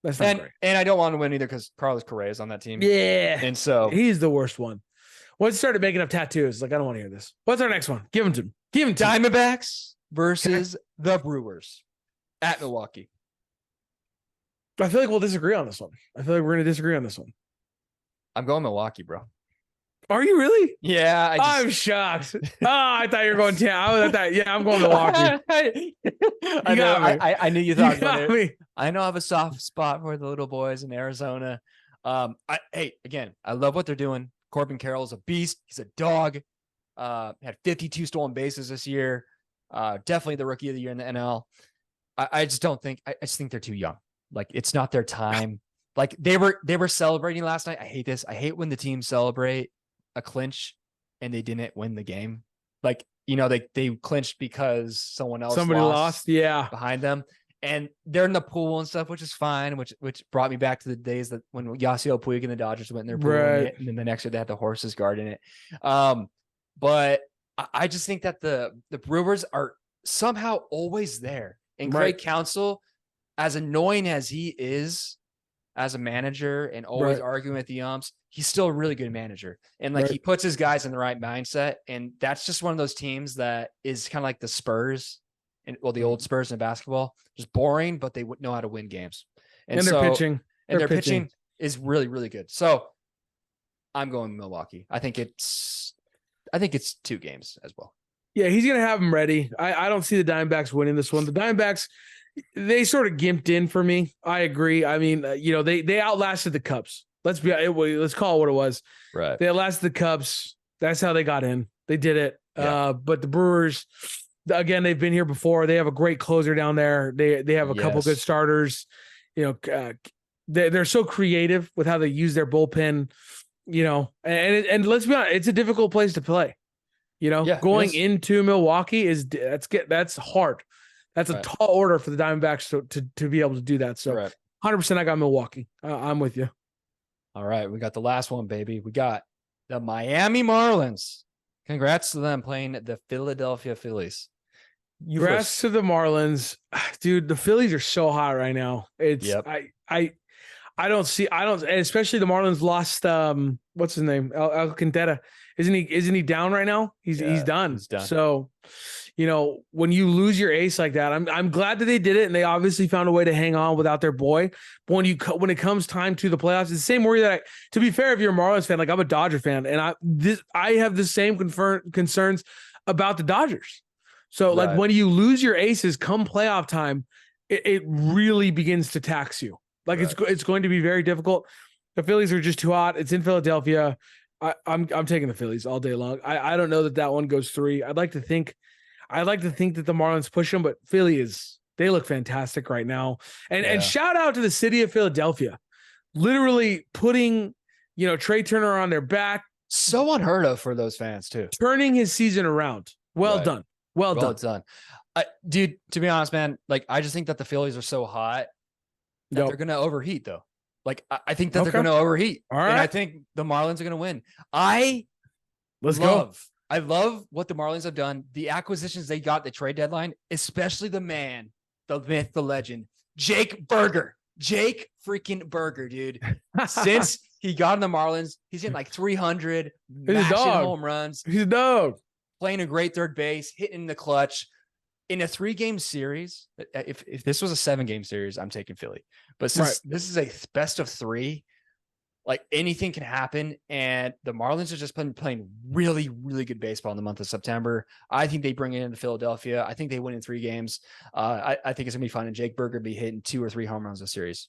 That's not great. And I don't want to win either because Carlos Correa is on that team. Yeah. And so he's the worst one. Once he started making up tattoos, like I don't want to hear this. What's our next one? Give him to him. Diamondbacks versus the Brewers at Milwaukee. I feel like we'll disagree on this one. I feel like we're going to disagree on this one. I'm going Milwaukee, bro. Are you really? Yeah. I'm shocked. I thought you were going I'm going Milwaukee. I knew you thought about it. I know I have a soft spot for the little boys in Arizona. Again, I love what they're doing. Corbin Carroll is a beast. He's a dog. Had 52 stolen bases this year. Definitely the rookie of the year in the NL. I just think they're too young. Like it's not their time. Like they were celebrating last night. I hate this. I hate when the teams celebrate a clinch and they didn't win the game. Like, they clinched because somebody lost yeah, behind them. and they're in the pool and stuff, which is fine, which brought me back to the days that when Yasiel Puig and the Dodgers went in their pool and then the next year they had the horses guard in it. But I just think that the Brewers are somehow always there. And Craig Counsell, as annoying as he is as a manager and always arguing with the umps, he's still a really good manager. And like he puts his guys in the right mindset. And that's just one of those teams that is kind of like the Spurs and the old Spurs in basketball, just boring, but they know how to win games. And their pitching. And their pitching is really, really good. So I'm going Milwaukee. I think it's 2 games as well. Yeah, he's going to have them ready. I don't see the Diamondbacks winning this one. The Diamondbacks, they sort of gimped in for me. I agree. I mean, they outlasted the Cubs. Let's call it what it was. Right. They outlasted the Cubs. That's how they got in. They did it. Yeah. But the Brewers, again, they've been here before. They have a great closer down there. They have a couple good starters. They're so creative with how they use their bullpen. And let's be honest, it's a difficult place to play. Going into Milwaukee that's hard. That's a tall order for the Diamondbacks to be able to do that. So 100% I got Milwaukee. I'm with you. All right. We got the last one, baby. We got the Miami Marlins. Congrats to them playing the Philadelphia Phillies. Congrats to the Marlins. Dude, the Phillies are so hot right now. I don't, especially the Marlins lost what's his name? Alcantara. Isn't he down right now? He's done. He's done. So, when you lose your ace like that, I'm glad that they did it, and they obviously found a way to hang on without their boy. But when it comes time to the playoffs, it's the same worry that to be fair, if you're a Marlins fan, like I'm a Dodger fan, and I have the same concerns about the Dodgers. So like when you lose your aces come playoff time, it really begins to tax you. Like it's going to be very difficult. The Phillies are just too hot. It's in Philadelphia. I'm taking the Phillies all day long. I don't know that one goes 3. I'd like to think that the Marlins push them, but Philly they look fantastic right now. And shout out to the city of Philadelphia, literally putting Trey Turner on their back. So unheard of for those fans too. Turning his season around. Well done. Well done. Dude, to be honest, man, like I just think that the Phillies are so hot that they're going to overheat though. Like I think that they're going to overheat. All right. And I think the Marlins are going to win. I love what the Marlins have done. The acquisitions they got the trade deadline, especially the man, the myth, the legend, Jake Burger. Jake freaking Burger, dude. Since he got in the Marlins, he's hitting like 300 mashing home runs. He's a dog. Playing a great third base, hitting the clutch. In a 3-game series, if this was a 7-game series, I'm taking Philly. But since this is a best of 3, like anything can happen. And the Marlins are just playing really, really good baseball in the month of September. I think they bring it into Philadelphia. I think they win in 3 games. I think it's gonna be fun. And Jake Burger be hitting 2 or 3 home runs a series.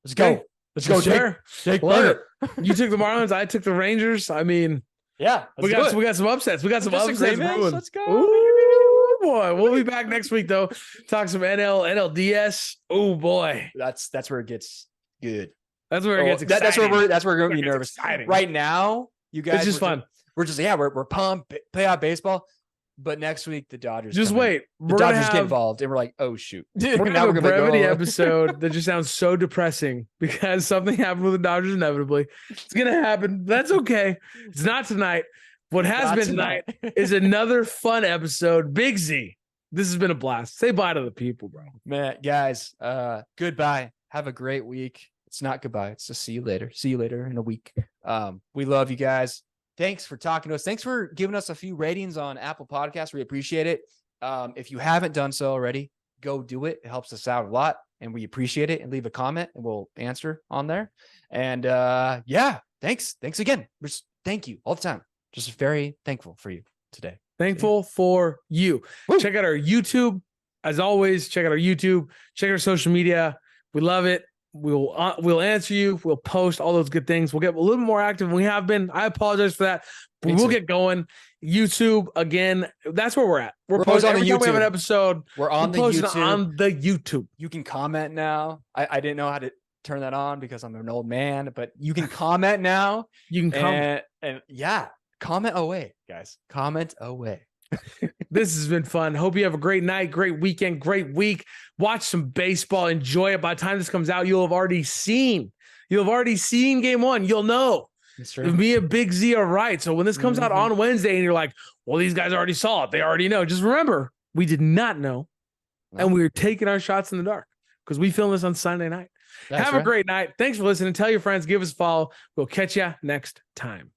Let's go. Hey, let's go, Jake Burger. You took the Marlins. I took the Rangers. I mean, we got some upsets. We got some upsets. Let's go. Ooh, boy, we'll be back next week though. Talk some NLDS. Oh boy, that's where it gets good. That's where it gets exciting. That's where we're going to be nervous. Exciting. Right now, you guys, it's just fun. We're pumped. Play out baseball. But next week the Dodgers. Just wait. The Dodgers get involved, and we're like, oh shoot. We're gonna have a Brevity episode that just sounds so depressing because something happened with the Dodgers inevitably. It's gonna happen. That's okay. It's not tonight. What has been tonight is another fun episode. Big Z. This has been a blast. Say bye to the people, bro. Man, guys, goodbye. Have a great week. It's not goodbye. It's just see you later. See you later in a week. We love you guys. Thanks for talking to us. Thanks for giving us a few ratings on Apple Podcasts. We appreciate it. If you haven't done so already, go do it. It helps us out a lot, and we appreciate it. And leave a comment, and we'll answer on there. And thanks. Thanks again. Thank you all the time. Just very thankful for you today. Thankful for you. Woo. Check out our YouTube. As always, check out our YouTube. Check our social media. We love it. We'll answer you. We'll post all those good things. We'll get a little more active than we have been. I apologize for that, but we'll get going. YouTube again. That's where we're at. We're posting every time we have an episode. We're on the YouTube. On the YouTube. You can comment now. I didn't know how to turn that on because I'm an old man, but you can comment now. You can comment. And comment away, guys. Comment away. This has been fun. Hope you have a great night, great weekend, great week. Watch some baseball. Enjoy it. By the time this comes out, you'll have already seen game one. You'll know. That's true. Me and Big Z are right. So when this comes out Mhm. on Wednesday and you're like, well, these guys already saw it. They already know. Just remember, we did not know. No. And we were taking our shots in the dark because we filmed this on Sunday night. That's Have right. a great night. Thanks for listening. Tell your friends. Give us a follow. We'll catch you next time.